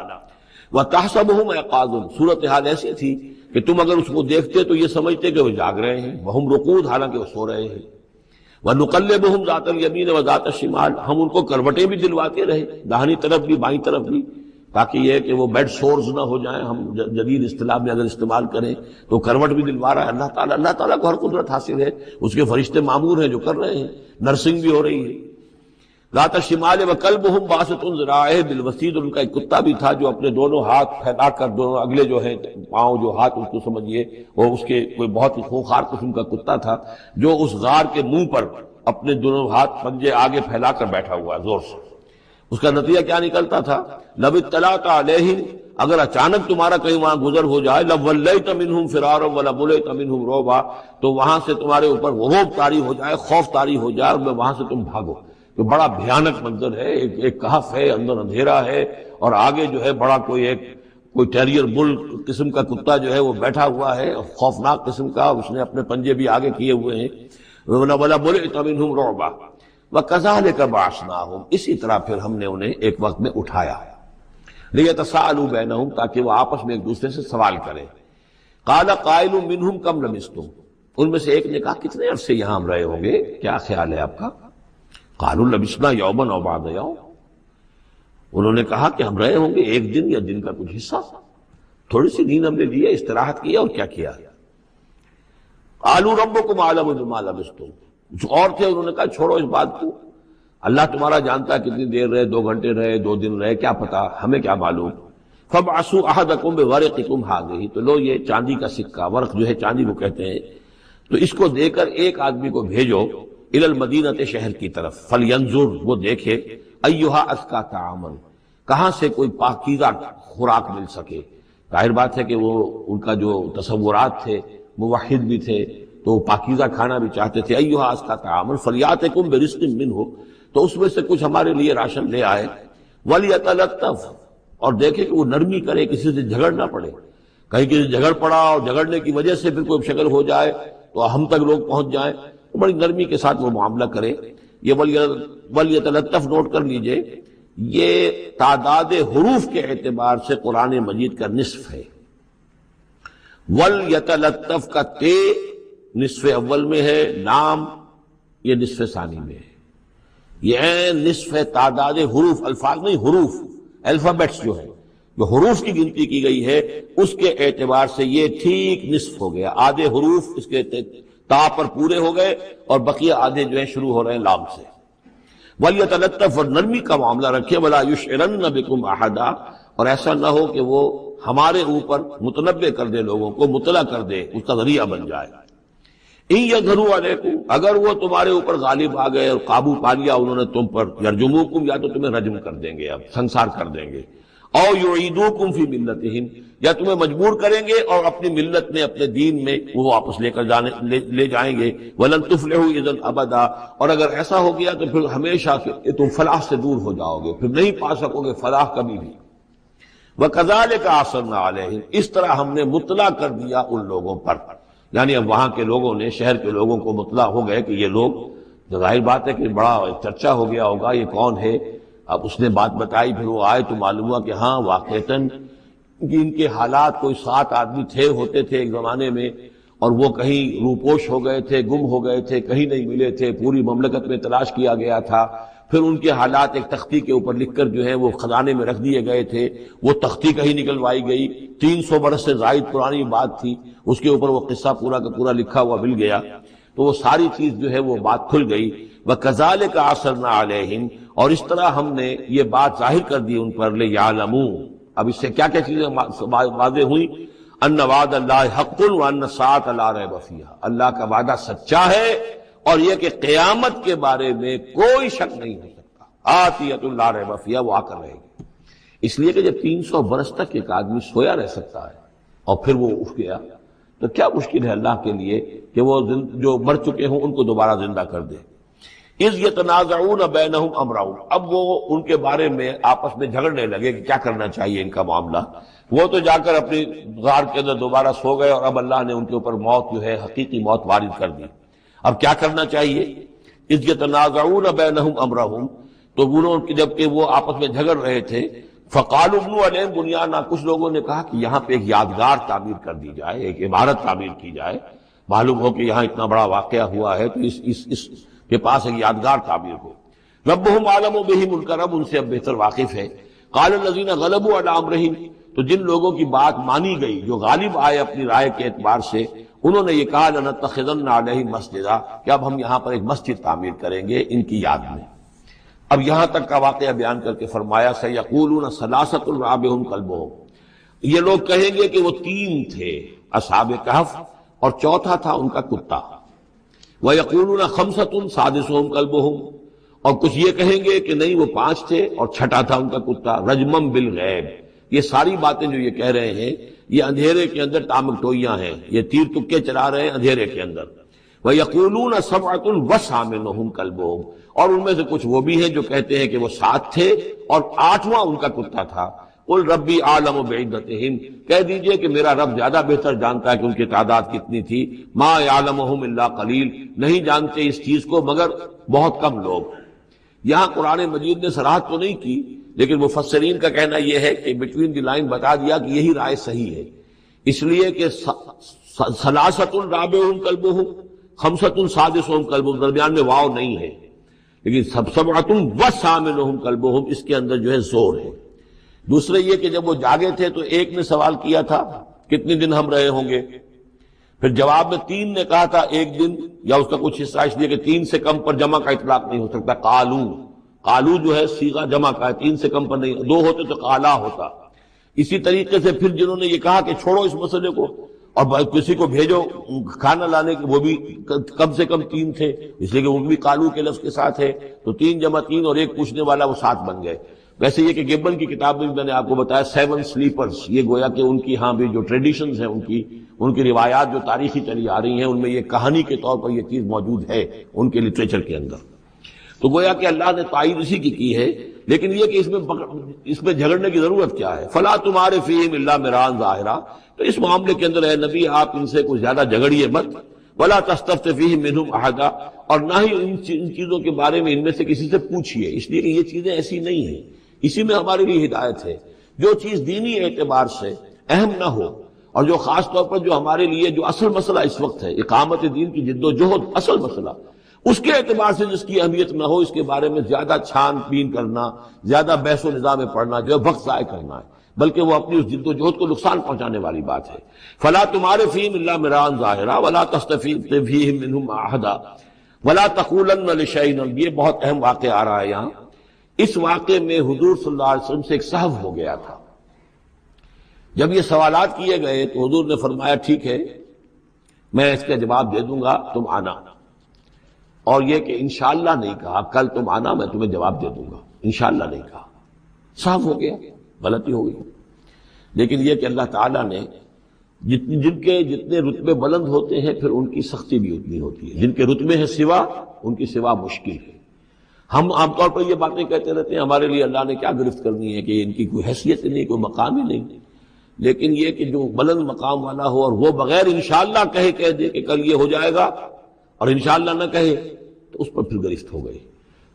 وَتَحْسَبُهُمْ أَيْقَاظًا، صورتحال ایسی تھی کہ تم اگر اس کو دیکھتے تو یہ سمجھتے کہ وہ جاگ رہے ہیں، وَهُمْ رُقُودٌ، حالانکہ وہ سو رہے ہیں۔ وَنُقَلِّبُهُمْ ذَاتَ الْيَمِينِ وَذَاتَ الشِّمَالِ، ہم ان کو کروٹیں بھی دلواتے رہے، داہنی طرف بھی بائیں طرف بھی، تاکہ یہ کہ وہ بیڈ سورز نہ ہو جائیں، ہم جدید اصطلاح میں اگر استعمال کریں تو کروٹ بھی دلوا رہا ہے اللہ تعالیٰ۔ اللہ تعالیٰ کو ہر قدرت حاصل ہے، اس کے فرشتے معمور ہیں جو کر رہے ہیں، نرسنگ بھی ہو رہی ہے۔ ذات الشمال وکلبہم باسط ذراعیہ بالوسید، ان کا ایک کتا بھی تھا جو اپنے دونوں ہاتھ پھیلا کر، دونوں اگلے جو ہیں پاؤں جو ہاتھ اس کو سمجھیے، وہ اس کے کوئی بہت ہی خوخار قسم کا کتا تھا جو اس غار کے منہ پر اپنے دونوں ہاتھ پنجے آگے پھیلا کر بیٹھا ہوا ہے زور سے۔ اس کا نتیجہ کیا نکلتا تھا؟ لو اطلعت علیہم، اگر اچانک تمہارا کہیں وہاں گزر ہو جائے، لولیت منہم فرارا ولملیت منہم رعبا، تو وہاں سے تمہارے اوپر رعب طاری ہو جائے، خوف طاری ہو جائے، اور وہاں سے تم بھاگو۔ تو بڑا بھیانک منظر ہے، ایک کہف ہے، اندر اندھیرا ہے، اور آگے جو ہے بڑا کوئی ٹیریئر بل قسم کا کتا جو ہے وہ بیٹھا ہوا ہے، خوفناک قسم کا، اس نے اپنے پنجے بھی آگے کیے ہوئے ہیں۔ وَلَمُلِئْتَ مِنْهُمْ رُعْبًا وَكَذَلِكَ بَعَثْنَاهُمْ، اسی طرح پھر ہم نے انہیں ایک وقت میں اٹھایا، لِيَتَسَاءَلُوا بَيْنَهُمْ، تاکہ وہ آپس میں ایک دوسرے سے سوال کریں۔ قال قائل منہم کم لبثتم، ان میں سے ایک نے کہا کتنے عرصے یہاں ہم رہے ہوں گے، کیا خیال ہے آپ کا؟ قالوا لبثنا یوما او بعض یوم، انہوں نے کہا کہ ہم رہے ہوں گے ایک دن یا دن کا کچھ حصہ، تھوڑی سی نیند ہم نے لی ہے، استراحت کی ہے، اور کیا کیا؟ قالوا ربکم اعلم بما لبثتم، کچھ اور تھے انہوں نے کہا چھوڑو اس بات کو، اللہ تمہارا جانتا ہے کتنی دیر رہے، 2 گھنٹے رہے، 2 دن رہے، کیا پتا، ہمیں کیا معلوم۔ فَابْعَثُوا أَحَدَكُمْ بِوَرِقِكُمْ هَٰذِهِ، تو لو یہ چاندی کا سکہ، ورق جو ہے چاندی کو کہتے ہیں، تو اس کو دے کر ایک آدمی کو بھیجو الی المدینہ، شہر کی طرف، فَلْيَنظُرْ، وہ دیکھے، أَيُّهَا أَزْكَىٰ طَعَامًا، کہاں سے کوئی پاکیزہ خوراک مل سکے۔ ظاہر بات ہے کہ وہ ان کا جو تصورات تھے، موحد بھی تھے تو وہ پاکیزہ کھانا بھی چاہتے تھے۔ أَيُّهَا أَزْكَىٰ طَعَامًا فَلْيَأْتِكُمْ بِرِزْقٍ مِّنْهُ، تو اس میں سے کچھ ہمارے لیے راشن لے آئے، وَلْيَتَلَطَّفْ، اور دیکھے کہ وہ نرمی کرے، کسی سے جھگڑ نہ پڑے، کہیں کسی سے جھگڑ پڑا اور جھگڑنے کی وجہ سے پھر کوئی شکل ہو جائے تو ہم تک لوگ پہنچ جائیں، تو بڑی نرمی کے ساتھ وہ معاملہ کرے۔ یہ وَلْيَتَلَطَّفْ نوٹ کر لیجئے، یہ تعداد حروف کے اعتبار سے قرآن مجید کا نصف ہے۔ وَلْيَتَلَطَّفْ کا تے نصف اول میں ہے، لام یہ نصف ثانی میں ہے، یہ نصف ہے تعداد حروف، الفاظ نہیں، حروف، الفابیٹس جو ہے، جو حروف کی گنتی کی گئی ہے اس کے اعتبار سے یہ ٹھیک نصف ہو گیا، آدھے حروف اس کے تا پر پورے ہو گئے اور بقیہ آدھے جو ہیں شروع ہو رہے ہیں لام سے۔ وَلْيَتَلَطَّفْ، اور نرمی کا معاملہ رکھے، وَلَا يُشْعِرَنَّ بِكُمْ أَحَدًا، اور ایسا نہ ہو کہ وہ ہمارے اوپر متنبع کر دے، لوگوں کو مطلع کر دے، اس کا ذریعہ بن جائے۔ إِن يَظْهَرُوا عَلَيْكُمْ، اگر وہ تمہارے اوپر غالب آ گئے اور قابو پا لیا انہوں نے تم پر، يَرْجُمُوكُمْ، یا تو تمہیں رجم کر دیں گے، اب سنسار کر دیں گے، أَوْ يُعِيدُوكُمْ فِي مِلَّتِهِمْ، یا تمہیں مجبور کریں گے اور اپنی ملت میں، اپنے دین میں وہ واپس لے جائیں گے۔ وَلَن تُفْلِحُوا إِذًا أَبَدًا، اور اگر ایسا ہو گیا تو پھر ہمیشہ کہ تم فلاح سے دور ہو جاؤ گے، پھر نہیں پا سکو گے فلاح کبھی بھی۔ وَكَذَلِكَ أَعْثَرْنَا عَلَيْهِمْ، اس طرح ہم نے مطلع کر دیا ان لوگوں پر، یعنی اب وہاں کے لوگوں نے، شہر کے لوگوں کو مطلع ہو گئے کہ یہ لوگ، ظاہر بات ہے کہ بڑا چرچا ہو گیا ہوگا یہ کون ہے۔ اب اس نے بات بتائی، پھر وہ آئے تو معلوم ہوا کہ ہاں واقعتاً ان کے حالات، کوئی 7 آدمی ہوتے تھے ایک زمانے میں، اور وہ کہیں روپوش ہو گئے تھے، گم ہو گئے تھے، کہیں نہیں ملے تھے، پوری مملکت میں تلاش کیا گیا تھا، پھر ان کے حالات ایک تختی کے اوپر لکھ کر جو ہے وہ خزانے میں رکھ دیے گئے تھے، وہ تختی کہیں نکلوائی گئی، 300 برس سے زائد پرانی بات تھی، اس کے اوپر وہ قصہ پورا کا پورا لکھا ہوا مل گیا، تو وہ ساری چیز جو ہے وہ بات کھل گئی۔ وَكَذَلِكَ أَعْثَرْنَا عَلَيْهِمْ، اور اس طرح ہم نے یہ بات ظاہر کر دی ان پر، لِيَعْلَمُوا، اب اس سے کیا کیا چیزیں واضح ہوئی؟ أَنَّ وَعْدَ اللَّهِ حَقٌّ وَأَنَّ السَّاعَةَ لَا رَيْبَ فِيهَا، اللہ کا وعدہ سچا ہے اور یہ کہ قیامت کے بارے میں کوئی شک نہیں ہو سکتا، آتیۃ لا ریب فیہا، وہ آ کر رہے گی۔ اس لیے کہ جب 300 برس تک ایک آدمی سویا رہ سکتا ہے اور پھر وہ اٹھ گیا، تو کیا مشکل ہے اللہ کے لیے کہ وہ جو مر چکے ہوں ان کو دوبارہ زندہ کر دے۔ اذ یتنازعون بینہم امرہم، اب وہ ان کے بارے میں آپس میں جھگڑنے لگے کہ کیا کرنا چاہیے ان کا معاملہ۔ وہ تو جا کر اپنی غار کے اندر دوبارہ سو گئے اور اب اللہ نے ان کے اوپر موت جو ہے حقیقی موت وارد کر دی۔ اب کیا کرنا چاہیے؟ اذ یتنازعون بینہم امرہم، تو انہوں جب کہ وہ آپس میں جھگڑ رہے تھے، فقالوا ابنوا علیہم بنیانا، کچھ لوگوں نے کہا کہ یہاں پہ ایک یادگار تعمیر کر دی جائے، ایک عمارت تعمیر کی جائے، معلوم ہو کہ یہاں اتنا بڑا واقعہ ہوا ہے تو اس کے پاس ایک یادگار تعمیر ہو۔ ربہم اعلم بہم، ان کا رب ان سے اب بہتر واقف ہے۔ قال الذین غلبوا علی امرہم، تو جن لوگوں کی بات مانی گئی، جو غالب آئے اپنی رائے کے اعتبار سے، انہوں نے یہ کہا لنتخذن علیہم مسجدا، کہ اب ہم یہاں پر ایک مسجد تعمیر کریں گے ان کی یاد میں۔ اب یہاں تک کا واقعہ بیان کر کے فرمایا سیقولون ثلاثۃ رابعہم کلبہم، یہ لوگ کہیں گے کہ وہ 3 تھے اصحاب کہف اور چوتھا تھا ان کا کتا۔ وَيَقُولُونَ خَمْسَةٌ سَادِسُهُمْ كَلْبُهُمْ، اور کچھ یہ کہیں گے کہ نہیں وہ 5 تھے اور چھٹا تھا ان کا کتا۔ رجمم بالغیب، یہ ساری باتیں جو یہ کہہ رہے ہیں یہ اندھیرے کے اندر تامکٹوئیاں ہیں، یہ تیر تکے چلا رہے ہیں اندھیرے کے اندر۔ وَيَقُولُونَ سَبْعَةٌ وَثَامِنُهُمْ كَلْبُهُمْ، اور ان میں سے کچھ وہ بھی ہیں جو کہتے ہیں کہ وہ 7 تھے اور 8واں ان کا کتا تھا۔ قُلْ رَبِّي أَعْلَمُ بِعِدَّتِهِمْ، کہہ دیجئے کہ میرا رب زیادہ بہتر جانتا ہے کہ ان کی تعداد کتنی تھی۔ مَا يَعْلَمُهُمْ إِلَّا قَلِيلٌ، نہیں جانتے اس چیز کو مگر بہت کم لوگ۔ یہاں قرآن مجید نے صراحت تو نہیں کی، لیکن مفسرین کا کہنا یہ ہے کہ بٹوین دی لائن بتا دیا کہ یہی رائے صحیح ہے، اس لیے کہ ثلاثۃ رابعہم کلبہم خمسۃ سادسہم کلبہم، درمیان میں واو نہیں ہے، لیکن سبعۃ وثامنہم کلبہم اس کے اندر جو ہے زور ہے۔ دوسرے یہ کہ جب وہ جاگے تھے تو ایک نے سوال کیا تھا کتنے دن ہم رہے ہوں گے، پھر جواب میں تین نے کہا تھا ایک دن، یا اس کا کچھ حصہ اس لیے کہ تین سے کم پر جمع کا اطلاق نہیں ہو سکتا، قالو جو ہے صیغہ جمع کا ہے، تین سے کم پر نہیں، دو ہوتے تو قالا ہوتا۔ اسی طریقے سے پھر جنہوں نے یہ کہا کہ چھوڑو اس مسئلے کو اور کسی کو بھیجو کھانا لانے کے، وہ بھی کم سے کم تین تھے، اس لیے کہ وہ بھی قالو کے لفظ کے ساتھ ہے، تو تین جمع تین اور ایک پوچھنے والا، وہ سات بن گئے۔ ویسے یہ کہ گبن کی کتاب میں نے آپ کو بتایا 7 سلیپرز، یہ گویا کہ ان کی ہاں بھی جو ٹریڈیشنز ہیں ان کی روایات جو تاریخی چلی آ رہی ہیں، ان میں یہ کہانی کے طور پر یہ چیز موجود ہے ان کے لٹریچر کے اندر۔ تو گویا کہ اللہ نے تائید اسی کی ہے، لیکن یہ کہ اس میں جھگڑنے کی ضرورت کیا ہے؟ فلا تمہارے فیہم الا مران ظاہرا، تو اس معاملے کے اندر اے نبی آپ ان سے کچھ زیادہ جھگڑیے مت، ولا تستفت فیہم منہم احدا، اور نہ ہی ان چیزوں کے بارے میں ان میں سے کسی سے پوچھیے، اس لیے کہ یہ چیزیں ایسی نہیں ہیں، اسی میں ہمارے لیے ہدایت ہے۔ جو چیز دینی اعتبار سے اہم نہ ہو، اور جو خاص طور پر جو ہمارے لیے جو اصل مسئلہ اس وقت ہے، اقامت دین کی جد و جہد اصل مسئلہ، اس کے اعتبار سے جس کی اہمیت نہ ہو، اس کے بارے میں زیادہ چھان بین کرنا، زیادہ بحث و نظام میں پڑھنا جو ہے وقت ضائع کرنا ہے، بلکہ وہ اپنی اس جد و جہد کو نقصان پہنچانے والی بات ہے۔ فلا تمہارے فیہم الا مران ظاہرا ولا تستفت فیہم منہم احدا ولا تقولن لشیء، یہ بہت اہم واقعہ آ رہا ہے یہاں۔ اس واقعے میں حضور صلی اللہ علیہ وسلم سے ایک سہو ہو گیا تھا۔ جب یہ سوالات کیے گئے تو حضور نے فرمایا ٹھیک ہے میں اس کا جواب دے دوں گا، تم آنا، اور یہ کہ انشاءاللہ نہیں کہا، کل تم آنا میں تمہیں جواب دے دوں گا، انشاءاللہ نہیں کہا، صاف ہو گیا، غلطی ہو گئی۔ لیکن یہ کہ اللہ تعالیٰ نے جن کے جتنے رتبے بلند ہوتے ہیں پھر ان کی سختی بھی اتنی ہوتی ہے، جن کے رتبے ہیں سوا، ان کی سوا مشکل ہے۔ ہم عام طور پر یہ باتیں کہتے رہتے ہیں ہمارے لیے اللہ نے کیا گرفت کرنی ہے کہ ان کی کوئی حیثیت نہیں، کوئی مقام ہی نہیں، لیکن یہ کہ جو بلند مقام والا ہو اور وہ بغیر انشاءاللہ کہہ دے کہ کل یہ ہو جائے گا اور انشاءاللہ نہ کہے تو اس پر پھر گرفت ہو گئی۔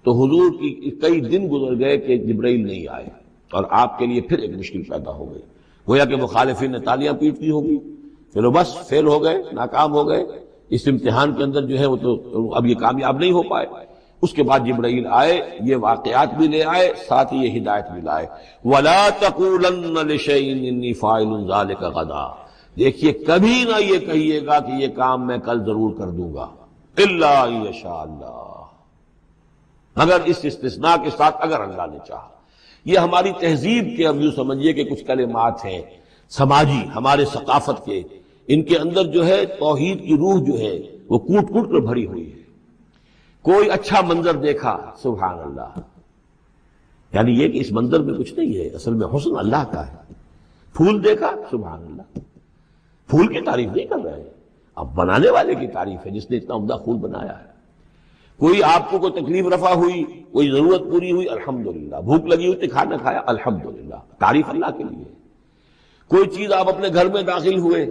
تو حضور کی کئی دن گزر گئے کہ جبرائیل نہیں آئے، اور آپ کے لیے پھر ایک مشکل پیدا ہو گئی، گویا کہ مخالفین نے تالیاں پیٹتی ہوگی، پھر وہ بس فیل ہو گئے، ناکام ہو گئے اس امتحان کے اندر جو ہے، وہ تو اب یہ کامیاب نہیں ہو پائے۔ اس کے بعد جبرائیل آئے، یہ واقعات بھی لے آئے، ساتھ ہی یہ ہدایت بھی لائے۔ وَلَا تَقُولَنَّ لِشَيْءٍ إِنِّي فَاعِلٌ ذَلِكَ غَدًا، دیکھیے کبھی نہ یہ کہیے گا کہ یہ کام میں کل ضرور کر دوں گا، إِلَّا إِن يَشَاءَ اللَّهُ، مگر اس استثناء کے ساتھ اگر اللہ نے چاہا۔ یہ ہماری تہذیب کے، اب یوں سمجھیے کہ کچھ کلمات ہیں سماجی ہمارے ثقافت کے، ان کے اندر جو ہے توحید کی روح جو ہے وہ کوٹ کوٹ کر بھری ہوئی ہے۔ کوئی اچھا منظر دیکھا، سبحان اللہ، یعنی یہ کہ اس منظر میں کچھ نہیں ہے، اصل میں حسن اللہ کا ہے۔ پھول دیکھا، سبحان اللہ، پھول کی تعریف نہیں کر رہے ہیں، اب بنانے والے کی تعریف ہے جس نے اتنا عمدہ پھول بنایا ہے۔ کوئی آپ کو کوئی تکلیف رفع ہوئی، کوئی ضرورت پوری ہوئی، الحمدللہ، بھوک لگی ہوئی تو کھانا کھایا، الحمدللہ، تعریف اللہ کے لیے۔ کوئی چیز آپ اپنے گھر میں داخل ہوئے،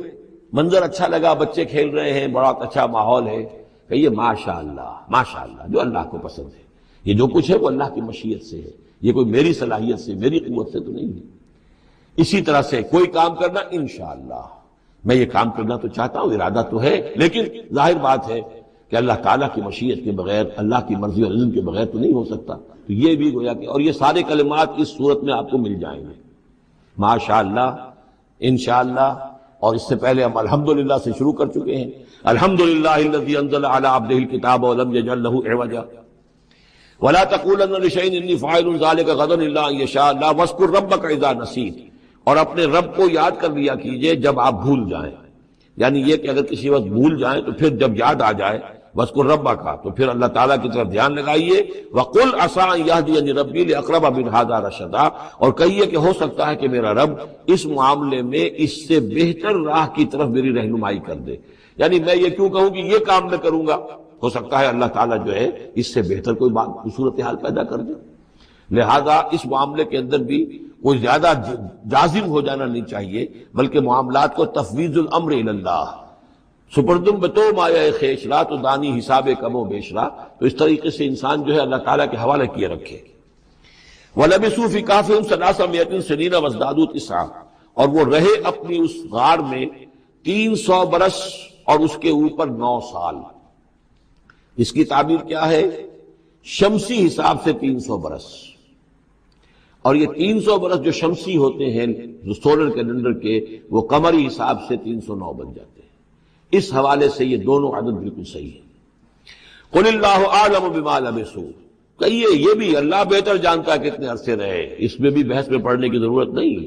منظر اچھا لگا، بچے کھیل رہے ہیں، بڑا اچھا ماحول ہے، کہیے ماشاءاللہ ماشاءاللہ، جو اللہ کو پسند ہے۔ یہ جو کچھ ہے وہ اللہ کی مشیت سے ہے، یہ کوئی میری صلاحیت سے، میری قوت سے تو نہیں ہے۔ اسی طرح سے کوئی کام کرنا، انشاءاللہ میں یہ کام کرنا تو چاہتا ہوں، ارادہ تو ہے، لیکن ظاہر بات ہے کہ اللہ تعالیٰ کی مشیت کے بغیر، اللہ کی مرضی اور اذن کے بغیر تو نہیں ہو سکتا۔ تو یہ بھی گویا کہ، اور یہ سارے کلمات اس صورت میں آپ کو مل جائیں گے، ماشاءاللہ، انشاءاللہ، اور اس سے پہلے ہم الحمدللہ سے شروع کر چکے ہیں۔ الحمدللہ الذی انزل علی عبدہ الکتاب ولم یجعل لہ عوجا ولا تقولن لشیء انی فاعل ذلک غدا الا ان یشاء اللہ واذکر ربک اذا نسیت، اور اپنے رب کو یاد کر لیا کیجئے جب آپ بھول جائیں، یعنی یہ کہ اگر کسی وقت بھول جائیں تو پھر جب یاد آ جائے وَاذْكُرْ رَبَّكَ، تو پھر اللہ تعالیٰ کی طرف دھیان لگائیے۔ وَقُلْ عَسَىٰ أَن يَهْدِيَنِ رَبِّي لِأَقْرَبَ مِنْ هَٰذَا رَشَدًا، اور کہیے کہ ہو سکتا ہے کہ میرا رب اس معاملے میں اس سے بہتر راہ کی طرف میری رہنمائی کر دے، یعنی میں یہ کیوں کہوں کہ یہ کام میں کروں گا، ہو سکتا ہے اللہ تعالیٰ جو ہے اس سے بہتر کوئی بات، صورتحال پیدا کر دے۔ لہذا اس معاملے کے اندر بھی کوئی زیادہ جازم ہو جانا نہیں چاہیے، بلکہ معاملات کو تفویض الامر الی اللہ، سپردم بتو مایا خیش را تو دانی حساب کم و بیش را، تو اس طریقے سے انسان جو ہے اللہ تعالیٰ کے حوالے کیے رکھے۔ وَلَبِثُوا فِي كَهْفِهِمْ ثَلَاثَ مِائَةٍ سِنِينَ وَازْدَادُوا تِسْعًا، اور وہ رہے اپنی اس غار میں 300 برس اور اس کے اوپر 9 سال. اس کی تعبیر کیا ہے؟ شمسی حساب سے 300 برس، اور یہ 300 برس جو شمسی ہوتے ہیں جو سولر کیلنڈر کے، وہ قمری حساب سے 309 بن جاتے ہیں. اس حوالے سے یہ دونوں عدد بالکل صحیح ہے. قل اللہ اعلم بما لبثوا، کہیے یہ بھی اللہ بہتر جانتا ہے کتنے عرصے رہے، اس میں بھی بحث میں پڑھنے کی ضرورت نہیں.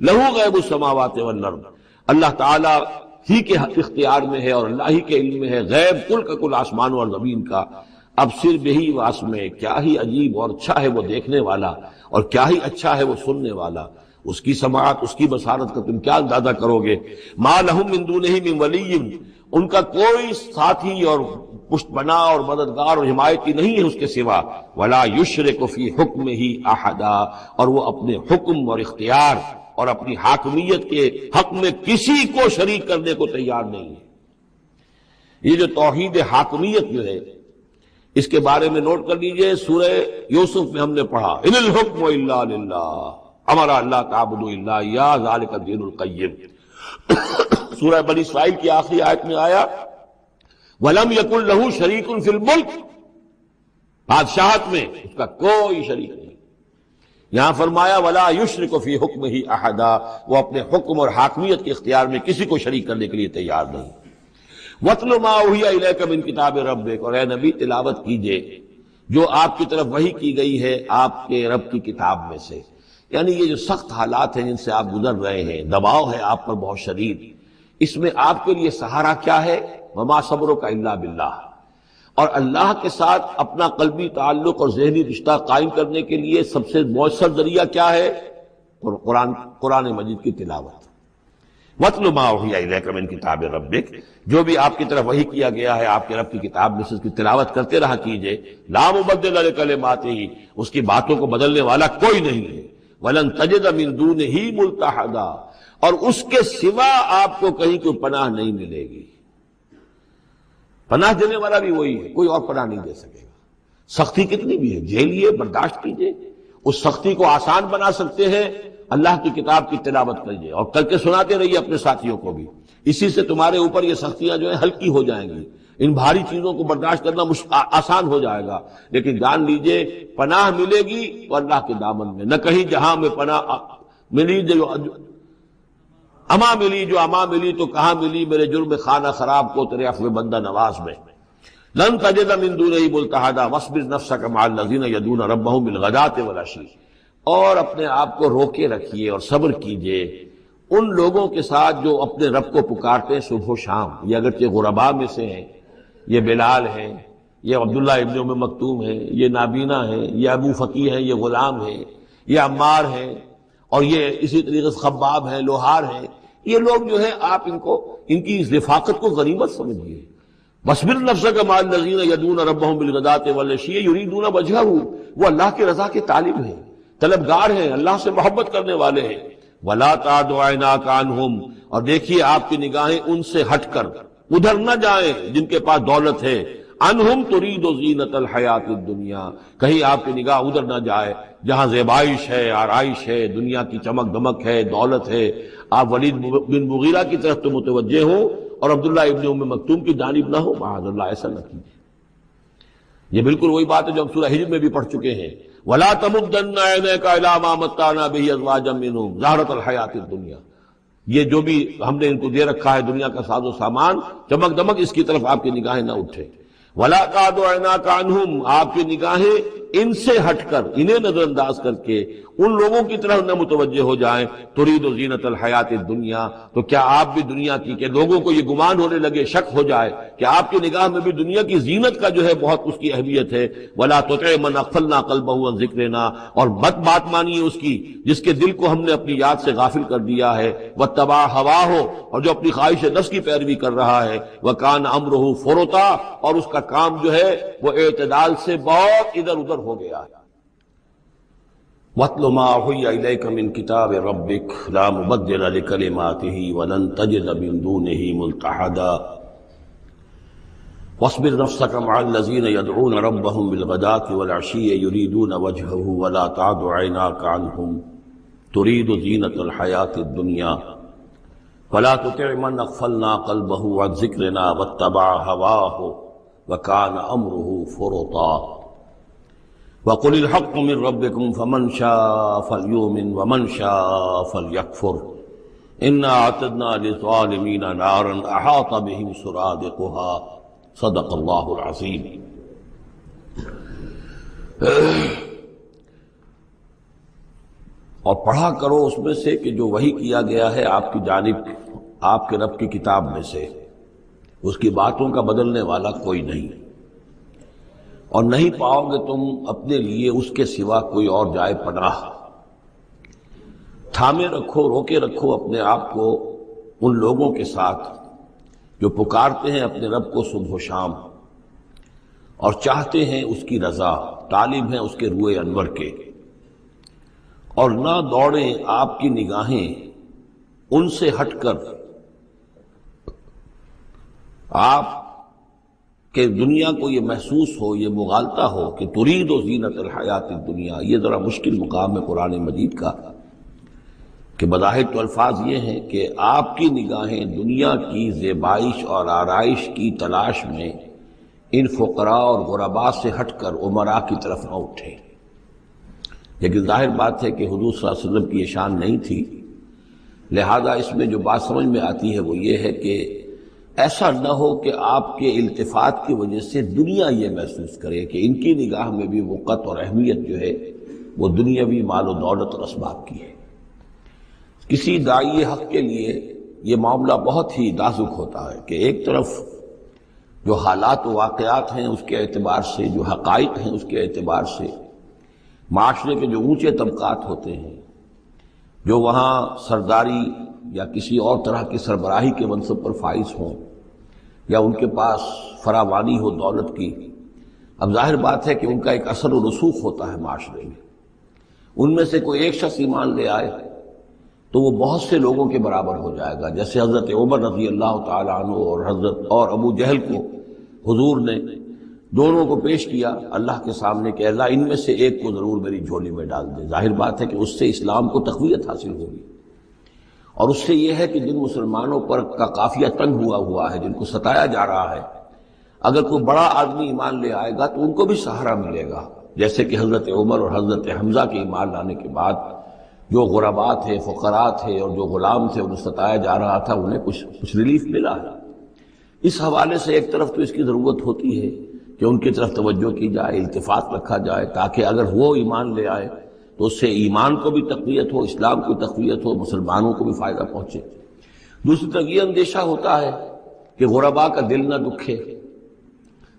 لہو غیب السماوات والارض، اللہ تعالیٰ ہی کے اختیار میں ہے اور اللہ ہی کے علم میں ہے غیب کل کا کل آسمانوں اور زمین کا. اب صرف یہی واسمع، کیا ہی عجیب اور اچھا ہے وہ دیکھنے والا، اور کیا ہی اچھا ہے وہ سننے والا. اس کی سماعت، اس کی بصارت کا تم کیا اندازہ کرو گے. ما لہم من دونہ من ولی، ان کا کوئی ساتھی اور پشت بنا اور مددگار اور حمایتی نہیں ہے اس کے سوا. ولا یشرک فی حکمہ احدا، اور وہ اپنے حکم اور اختیار اور اپنی حاکمیت کے حق میں کسی کو شریک کرنے کو تیار نہیں ہے. یہ جو توحید حاکمیت جو ہے، اس کے بارے میں نوٹ کر لیجئے، سورہ یوسف میں ہم نے پڑھا ان الحکم الا للہ امر اللہ تعبدوا الا ایاہ ذالک الدین القیم. سورہ بنی اسرائیل کی آخری آیت میں آیا وَلَمْ يَكُنْ لَهُ شَرِيكٌ فِي الْمُلْكِ، بادشاہت میں اس کا کوئی شریک نہیں. یہاں فرمایا وَلَا يُشْرِكُ فِي حُكْمِهِ أَحَدًا، وہ اپنے حکم اور حاکمیت کے اختیار میں کسی کو شریک کرنے کے لیے تیار نہیں. وَاتْلُ مَا أُوحِيَ إِلَيْكَ مِن کِتَابِ رَبِّكَ، اور اے نبی تلاوت کیجئے جو آپ کی طرف وحی کی گئی ہے آپ کے رب کی کتاب میں سے. یعنی یہ جو سخت حالات ہیں جن سے آپ گزر رہے ہیں، دباؤ ہے آپ پر بہت شدید، اس میں آپ کے لیے سہارا کیا ہے؟ وَمَا صَبْرُكَ إِلَّا بِاللَّهِ، اور اللہ کے ساتھ اپنا قلبی تعلق اور ذہنی رشتہ قائم کرنے کے لیے سب سے مؤثر ذریعہ کیا ہے؟ قرآن مجید کی تلاوت. وَاتْلُ مَا أُوحِيَ إِلَيْكَ مِن کِتَابِ رَبِّكَ، جو بھی آپ کی طرف وحی کیا گیا ہے آپ کے رب کی کتاب میں سے، اس کی تلاوت کرتے رہا کیجئے. لَا مُبَدِّلَ لِکَلِمَاتِهِ، اس کی باتوں کو بدلنے والا کوئی نہیں ہے. وَلَن تَجِدَ مِن دُونِهِ مُلْتَحَدًا، اور اس کے سوا آپ کو کہیں کوئی پناہ نہیں ملے گی. پناہ دینے والا بھی وہی ہے، کوئی اور پناہ نہیں دے سکے گا. سختی کتنی بھی ہے جھیلیے، برداشت کیجئے. اس سختی کو آسان بنا سکتے ہیں، اللہ کی کتاب کی تلاوت کیجئے اور کر کے سناتے رہیے اپنے ساتھیوں کو بھی. اسی سے تمہارے اوپر یہ سختیاں جو ہیں ہلکی ہو جائیں گی، ان بھاری چیزوں کو برداشت کرنا آسان ہو جائے گا. لیکن جان لیجئے پناہ ملے گی تو اللہ کے دامن میں، نہ کہیں جہاں میں پناہ ملی جو اما ملی تو کہاں ملی میرے جرم خانہ خراب کو تیرے عفو بندہ نواز میں. لن تجد من دونہ ملتحدا واصبر نفسک مع الذین یدعون ربهم بالغداۃ والعشی، اور اپنے آپ کو روکے رکھیے اور صبر کیجئے ان لوگوں کے ساتھ جو اپنے رب کو پکارتے ہیں صبح و شام. یہ اگرچہ غرباء میں سے ہیں، یہ بلال ہیں، یہ عبداللہ ابن ام مکتوم ہیں، یہ نابینا ہیں، یہ ابو فقی ہیں، یہ غلام ہیں، یہ عمار ہیں، اور یہ اسی طریقے سے خباب ہیں، لوہار ہیں. یہ لوگ جو ہے آپ ان کی اس رفاقت کو غنیمت سمجھیے. وَاصْبِرْ نَفْسَكَ مَعَ الَّذِينَ يَدْعُونَ رَبَّهُم بِالْغَدَاةِ وَالْعَشِيِّ يُرِيدُونَ وَجْهَهُ، وہ اللہ کی رضا کے طالب ہیں، طلبگار ہیں، اللہ سے محبت کرنے والے ہیں. وَلَا تَعْدُ عَيْنَاكَ عَنْهُمْ، اور دیکھیے آپ کی نگاہیں ان سے ہٹ کر ادھر نہ جائیں جن کے پاس دولت ہے. عنہم ترید زینت الحیات الدنیا، کہیں آپ کی نگاہ ادھر نہ جائے جہاں زیبائش ہے، آرائش ہے، دنیا کی چمک دمک ہے، دولت ہے. آپ ولید بن مغیرہ کی طرف تو متوجہ ہوں اور عبداللہ ابن ام مکتوم کی جانب نہ ہو، معاذ اللہ ایسا نہ کیجیے. یہ بالکل وہی بات ہے جو ہم سورہ ہجر میں بھی پڑھ چکے ہیں. وَلَا تَمُدَّنَّ عَيْنَيْكَ إِلَىٰ مَا مَتَّعْنَا بِهِ أَزْوَاجًا مِّنْهُمْ زَهْرَةَ الْحَيَاةِ الدُّنْيَا، یہ جو بھی ہم نے ان کو دے رکھا ہے دنیا کا ساز و سامان، چمک دمک، اس کی طرف آپ کی نگاہیں نہ اٹھے. وَلَا تَعْدُ عَيْنَاكَ عَنْهُمْ، آپ کی نگاہیں ان سے ہٹ کر، انہیں نظر انداز کر کے ان لوگوں کی طرف نہ متوجہ ہو جائیں. ترید زینت الحیات الدنیا، تو کیا آپ بھی دنیا کی، کہ لوگوں کو یہ گمان ہونے لگے، شک ہو جائے کہ آپ کی نگاہ میں بھی دنیا کی زینت کا جو ہے بہت اس کی اہمیت ہے. وَلَا تُطِعْ مَنْ أَغْفَلْنَا قَلْبَهُ عَنْ ذِكْرِنَا، اور مت بات مانیے اس کی جس کے دل کو ہم نے اپنی یاد سے غافل کر دیا ہے. وَاتَّبَعَ هَوَاهُ، اور جو اپنی خواہش نفس کی پیروی کر رہا ہے. وَكَانَ أَمْرُهُ فُرُطًا، اور اس کا کام جو ہے وہ اعتدال سے بہت ادھر ادھر ہو گیا ہے. وَاتْلُ مَا أُوحِيَ إِلَيْكَ مِن كِتَابِ رَبِّكَ لَا مُبَدِّلَ لِكَلِمَاتِهِ وَلَن تَجِدَ مِن دُونِهِ مُلْتَحَدًا. وَاصْبِرْ نَفْسَكَ مَعَ الَّذِينَ يَدْعُونَ رَبَّهُم بِالْغَدَاةِ وَالْعَشِيِّ يُرِيدُونَ وَجْهَهُ وَلَا تَعْدُ عَيْنَاكَ عَنْهُمْ تُرِيدُ زِينَةَ الْحَيَاةِ الدُّنْيَا فلا تطع من اغفلنا قلبه عن ذکرنا واتبع هواه وكان امره فرطا وقل الحق من ربكم فمن شاء فليؤمن ومن شاء فليكفر انا اعتدنا للظالمين نارا احاط بهم سرادقها صدق اللہ العظیم۔ اور پڑھا کرو اس میں سے کہ جو وحی کیا گیا ہے آپ کی جانب آپ کے رب کی کتاب میں سے، اس کی باتوں کا بدلنے والا کوئی نہیں، اور نہیں پاؤ گے تم اپنے لیے اس کے سوا کوئی اور جائے پناہ۔ تھامے رکھو، روکے رکھو اپنے آپ کو ان لوگوں کے ساتھ جو پکارتے ہیں اپنے رب کو صبح و شام اور چاہتے ہیں اس کی رضا، طالب ہیں اس کے روئے انور کے، اور نہ دوڑیں آپ کی نگاہیں ان سے ہٹ کر آپ کہ دنیا کو یہ محسوس ہو، یہ مغالطہ ہو کہ ترید و زینت الحیات الدنیا۔ یہ ذرا مشکل مقام ہے قرآن مجید کا کہ بظاہر تو الفاظ یہ ہیں کہ آپ کی نگاہیں دنیا کی زیبائش اور آرائش کی تلاش میں ان فقراء اور غرباء سے ہٹ کر امراء کی طرف نہ اٹھیں۔ لیکن ظاہر بات ہے کہ حضور صلی اللہ علیہ وسلم کی یہ شان نہیں تھی، لہذا اس میں جو بات سمجھ میں آتی ہے وہ یہ ہے کہ ایسا نہ ہو کہ آپ کے التفات کی وجہ سے دنیا یہ محسوس کرے کہ ان کی نگاہ میں بھی وقت اور اہمیت جو ہے وہ دنیاوی مال و دولت اور اسباب کی ہے۔ کسی داعی حق کے لیے یہ معاملہ بہت ہی نازک ہوتا ہے کہ ایک طرف جو حالات و واقعات ہیں اس کے اعتبار سے، جو حقائق ہیں اس کے اعتبار سے، معاشرے کے جو اونچے طبقات ہوتے ہیں، جو وہاں سرداری یا کسی اور طرح کی سربراہی کے منصب پر فائز ہوں یا ان کے پاس فراوانی ہو دولت کی، اب ظاہر بات ہے کہ ان کا ایک اثر و رسوخ ہوتا ہے معاشرے میں۔ ان میں سے کوئی ایک شخص ایمان لے آئے تو وہ بہت سے لوگوں کے برابر ہو جائے گا، جیسے حضرت عمر رضی اللہ تعالیٰ عنہ اور ابو جہل کو حضور نے دونوں کو پیش کیا اللہ کے سامنے کہ اللہ ان میں سے ایک کو ضرور میری جھولی میں ڈال دے۔ ظاہر بات ہے کہ اس سے اسلام کو تقویت حاصل ہوگی، اور اس سے یہ ہے کہ جن مسلمانوں پر کا قافیہ تنگ ہوا ہے، جن کو ستایا جا رہا ہے، اگر کوئی بڑا آدمی ایمان لے آئے گا تو ان کو بھی سہارا ملے گا، جیسے کہ حضرت عمر اور حضرت حمزہ کے ایمان لانے کے بعد جو غرباء تھے، فقراء تھے اور جو غلام تھے انہیں ستایا جا رہا تھا، انہیں کچھ ریلیف ملا ہے۔ اس حوالے سے ایک طرف تو اس کی ضرورت ہوتی ہے کہ ان کی طرف توجہ کی جائے، التفات رکھا جائے، تاکہ اگر وہ ایمان لے آئے تو اس سے ایمان کو بھی تقویت ہو، اسلام کو تقویت ہو، مسلمانوں کو بھی فائدہ پہنچے۔ دوسری طرف یہ اندیشہ ہوتا ہے کہ غرباء کا دل نہ دکھے۔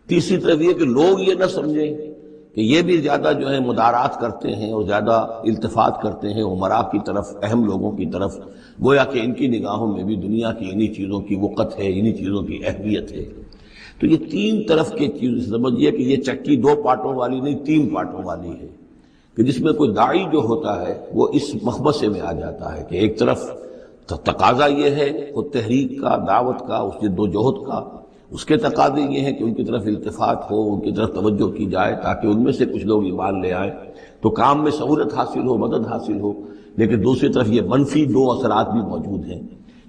تیسری طرف یہ کہ لوگ یہ نہ سمجھیں کہ یہ بھی زیادہ جو ہے مدارات کرتے ہیں اور زیادہ التفات کرتے ہیں امراء کی طرف، اہم لوگوں کی طرف، گویا کہ ان کی نگاہوں میں بھی دنیا کی انہی چیزوں کی وقت ہے، انہی چیزوں کی اہمیت ہے۔ تو یہ تین طرف کی چیز سمجھیے کہ یہ چکی دو پارٹوں والی نہیں، تین پارٹوں والی ہے، کہ جس میں کوئی داعی جو ہوتا ہے وہ اس مخمصے میں آ جاتا ہے کہ ایک طرف تقاضا یہ ہے خود تحریک کا، دعوت کا، اس جد و جہد کا، اس کے تقاضے یہ ہیں کہ ان کی طرف التفات ہو، ان کی طرف توجہ کی جائے تاکہ ان میں سے کچھ لوگ ایمان لے آئیں تو کام میں سہولت حاصل ہو، مدد حاصل ہو۔ لیکن دوسری طرف یہ منفی دو اثرات بھی موجود ہیں،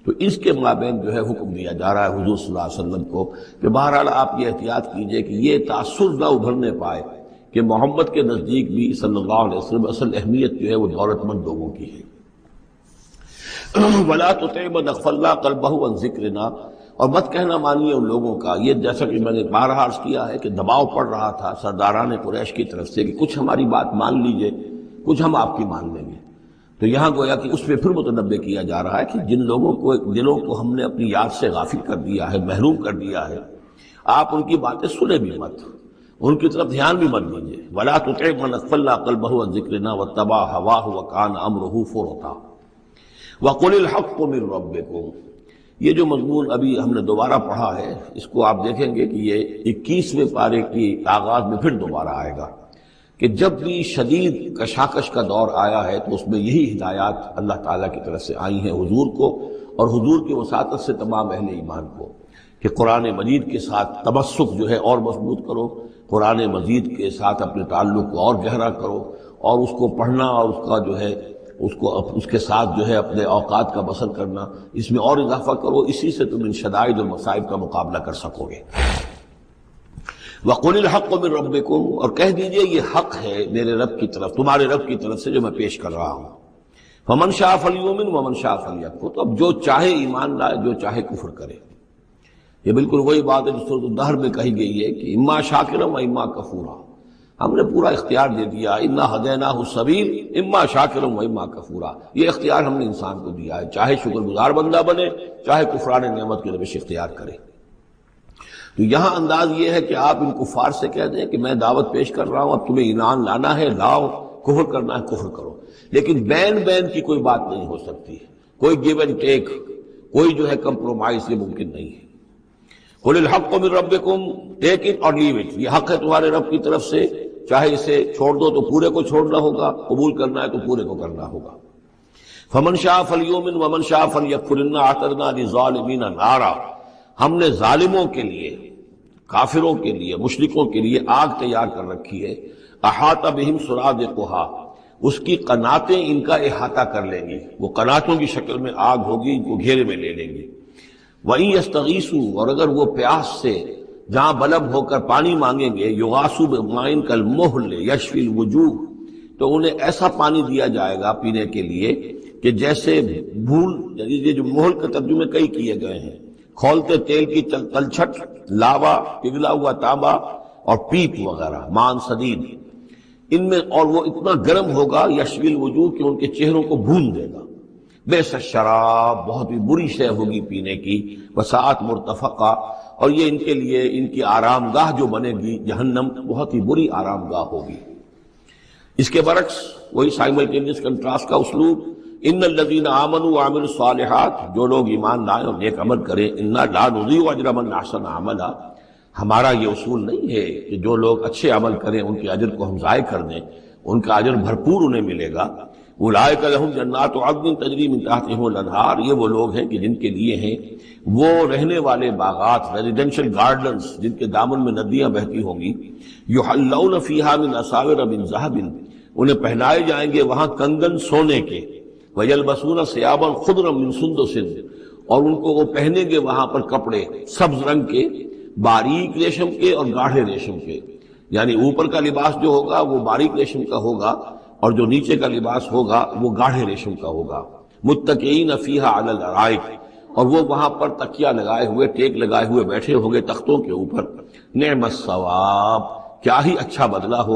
تو اس کے مابین جو ہے حکم دیا جا رہا ہے حضور صلی اللہ علیہ وسلم کو کہ بہرحال آپ یہ احتیاط کیجئے کہ یہ تاثر نہ ابھرنے پائے کہ محمد کے نزدیک بھی صلی اللہ علیہ وسلم اصل اہمیت جو ہے وہ دولت مند لوگوں کی ہے۔ وَلَا تُطِعْ مَنْ أَغْفَلْنَا قَلْبَهُ عَنْ ذِكْرِنَا، اور مت کہنا مانیے ان لوگوں کا، یہ جیسا کہ میں نے بارہا عرض کیا ہے کہ دباؤ پڑ رہا تھا سرداران قریش کی طرف سے کہ کچھ ہماری بات مان لیجئے، کچھ ہم آپ کی مان لیں گے۔ تو یہاں گویا کہ اس پہ پھر متنبہ کیا جا رہا ہے کہ جن لوگوں کو دلوں کو ہم نے اپنی یاد سے غافل کر دیا ہے، محروم کر دیا ہے، آپ ان کی باتیں سنیں بھی مت، ان کی طرف دھیان بھی مت دیجیے۔ وَلَا تُطِعْ مَنْ أَغْفَلْنَا قَلْبَهُ عَنْ ذِكْرِنَا وَاتَّبَعَ هَوَاهُ وَكَانَ أَمْرُهُ فُرُطًا وَقُلِ الْحَقُّ مِنْ رَبِّكُمْ۔ یہ جو مضمون ابھی ہم نے دوبارہ پڑھا ہے، اس کو آپ دیکھیں گے کہ یہ 21ویں پارے کی آغاز میں پھر دوبارہ آئے گا کہ جب بھی شدید کشاکش کا دور آیا ہے تو اس میں یہی ہدایات اللہ تعالیٰ کی طرف سے آئی ہیں حضور کو اور حضور کی وساطت سے تمام اہل ایمان کو کہ قرآن مجید کے ساتھ تمسک جو ہے اور مضبوط کرو، قرآن مجید کے ساتھ اپنے تعلق کو اور گہرا کرو، اور اس کو پڑھنا اور اس کا جو ہے اس کے ساتھ جو ہے اپنے اوقات کا بسر کرنا، اس میں اور اضافہ کرو، اسی سے تم ان شدائد اور مصائب کا مقابلہ کر سکو گے۔ وَقُلِ الْحَقُّ مِن رَبِّكُمْ، اور کہہ دیجئے یہ حق ہے میرے رب کی طرف، تمہارے رب کی طرف سے جو میں پیش کر رہا ہوں۔ فَمَن شَاءَ فَلْيُؤْمِنْ وَمَن شَاءَ فَلْيَكْفُرْ، تو اب جو چاہے ایمان لائے، جو چاہے کفر کرے۔ یہ بالکل وہی بات ہے جو سورۃ الدہر میں کہی گئی ہے کہ اما شاکرا و اما کفورا، ہم نے پورا اختیار دے دیا، انا ہدیناہ السبیل اما شاکرا و اما کفورا، یہ اختیار ہم نے انسان کو دیا ہے، چاہے شکر گزار بندہ بنے، چاہے کفران نعمت کی روش اختیار کرے۔ تو یہاں انداز یہ ہے کہ آپ ان کفار سے کہہ دیں کہ میں دعوت پیش کر رہا ہوں، اب تمہیں ایمان لانا ہے لاؤ، کفر کرنا ہے کفر کرو، لیکن بین کی کوئی بات نہیں ہو سکتی، کوئی گیو اینڈ ٹیک، کوئی جو ہے کمپرومائز، یہ ممکن نہیں ہے۔ قُلِ الْحَقُّ مِن رَبِّكُمْ، ٹیک اٹ اور لیو اٹ، یہ حق ہے تمہارے رب کی طرف سے، چاہے اسے چھوڑ دو تو پورے کو چھوڑنا ہوگا، قبول کرنا ہے تو پورے کو کرنا ہوگا۔ فَمَن شَاءَ فَلْيُؤْمِنْ وَمَن شَاءَ فَلْيَكْفُرْ إِنَّا أَعْتَدْنَا لِلظَّالِمِينَ نَارًا، ہم نے ظالموں کے لیے، کافروں کے لیے، مشرکوں کے لیے آگ تیار کر رکھی ہے، احاطہ بہم سرادقها، اس کی قناتیں ان کا احاطہ کر لیں گی، وہ قناتوں کی شکل میں آگ ہوگی، ان کو گھیرے میں لے لیں گی۔ وَإِن يَسْتَغِيثُوا، اور اگر وہ پیاس سے جہاں بلب ہو کر پانی مانگیں گے، یغاثوا بماء کالمہل یشفی الوجوہ، تو انہیں ایسا پانی دیا جائے گا پینے کے لیے کہ جیسے بھول، یہ جو مہل کا ترجمے کئی کیے گئے ہیں، کھولتے تیل کی تلچھٹ، لاوا، پگھلا ہوا تانبا اور پیپ وغیرہ، مان سدید، ان میں، اور وہ اتنا گرم ہوگا یشفی الوجوہ کہ ان کے چہروں کو بھون دے گا۔ بئس الشراب، بہت ہی بری شے ہوگی پینے کی، وساعت مرتفقہ، اور یہ ان کے لیے ان کی آرام گاہ جو بنے گی جہنم، بہت ہی بری آرام گاہ ہوگی۔ اس کے برعکس وہی سائملٹینیس کنٹراسٹ کا اسلوب، ان الذین آمنوا وعملوا الصالحات، جو لوگ ایمان لائیں اور نیک عمل کریں، انا لا نضیع اجر من احسن عملا، ہمارا یہ اصول نہیں ہے کہ جو لوگ اچھے عمل کریں ان کے اجر کو ہم ضائع کر دیں، ان کا اجر بھرپور انہیں ملے گا۔ اولئک لہم جنات عدن تجری من تحتہم الانہار، یہ وہ لوگ ہیں کہ جن کے لیے ہیں وہ رہنے والے باغات، ریزیڈینشل گارڈنز، جن کے دامن میں ندیاں بہتی ہوں گی، یحلون فیہا من اساور من ذہب، انہیں پہنائے جائیں گے وہاں کنگن سونے کے، ویلبسون ثیابا خضرا من سندس، اور ان کو وہ پہنیں گے وہاں پر کپڑے سبز رنگ کے، باریک ریشم کے اور گاڑھے ریشم کے، یعنی اوپر کا لباس جو ہوگا وہ باریک ریشم کا ہوگا اور جو نیچے کا لباس ہوگا وہ گاڑھے ریشم کا ہوگا۔ متکئین فیہا علی الارائک، اور وہ وہاں پر تکیہ لگائے ہوئے، ٹیک لگائے ہوئے بیٹھے ہوں گے تختوں کے اوپر۔ نعم الثواب، کیا ہی اچھا بدلہ ہو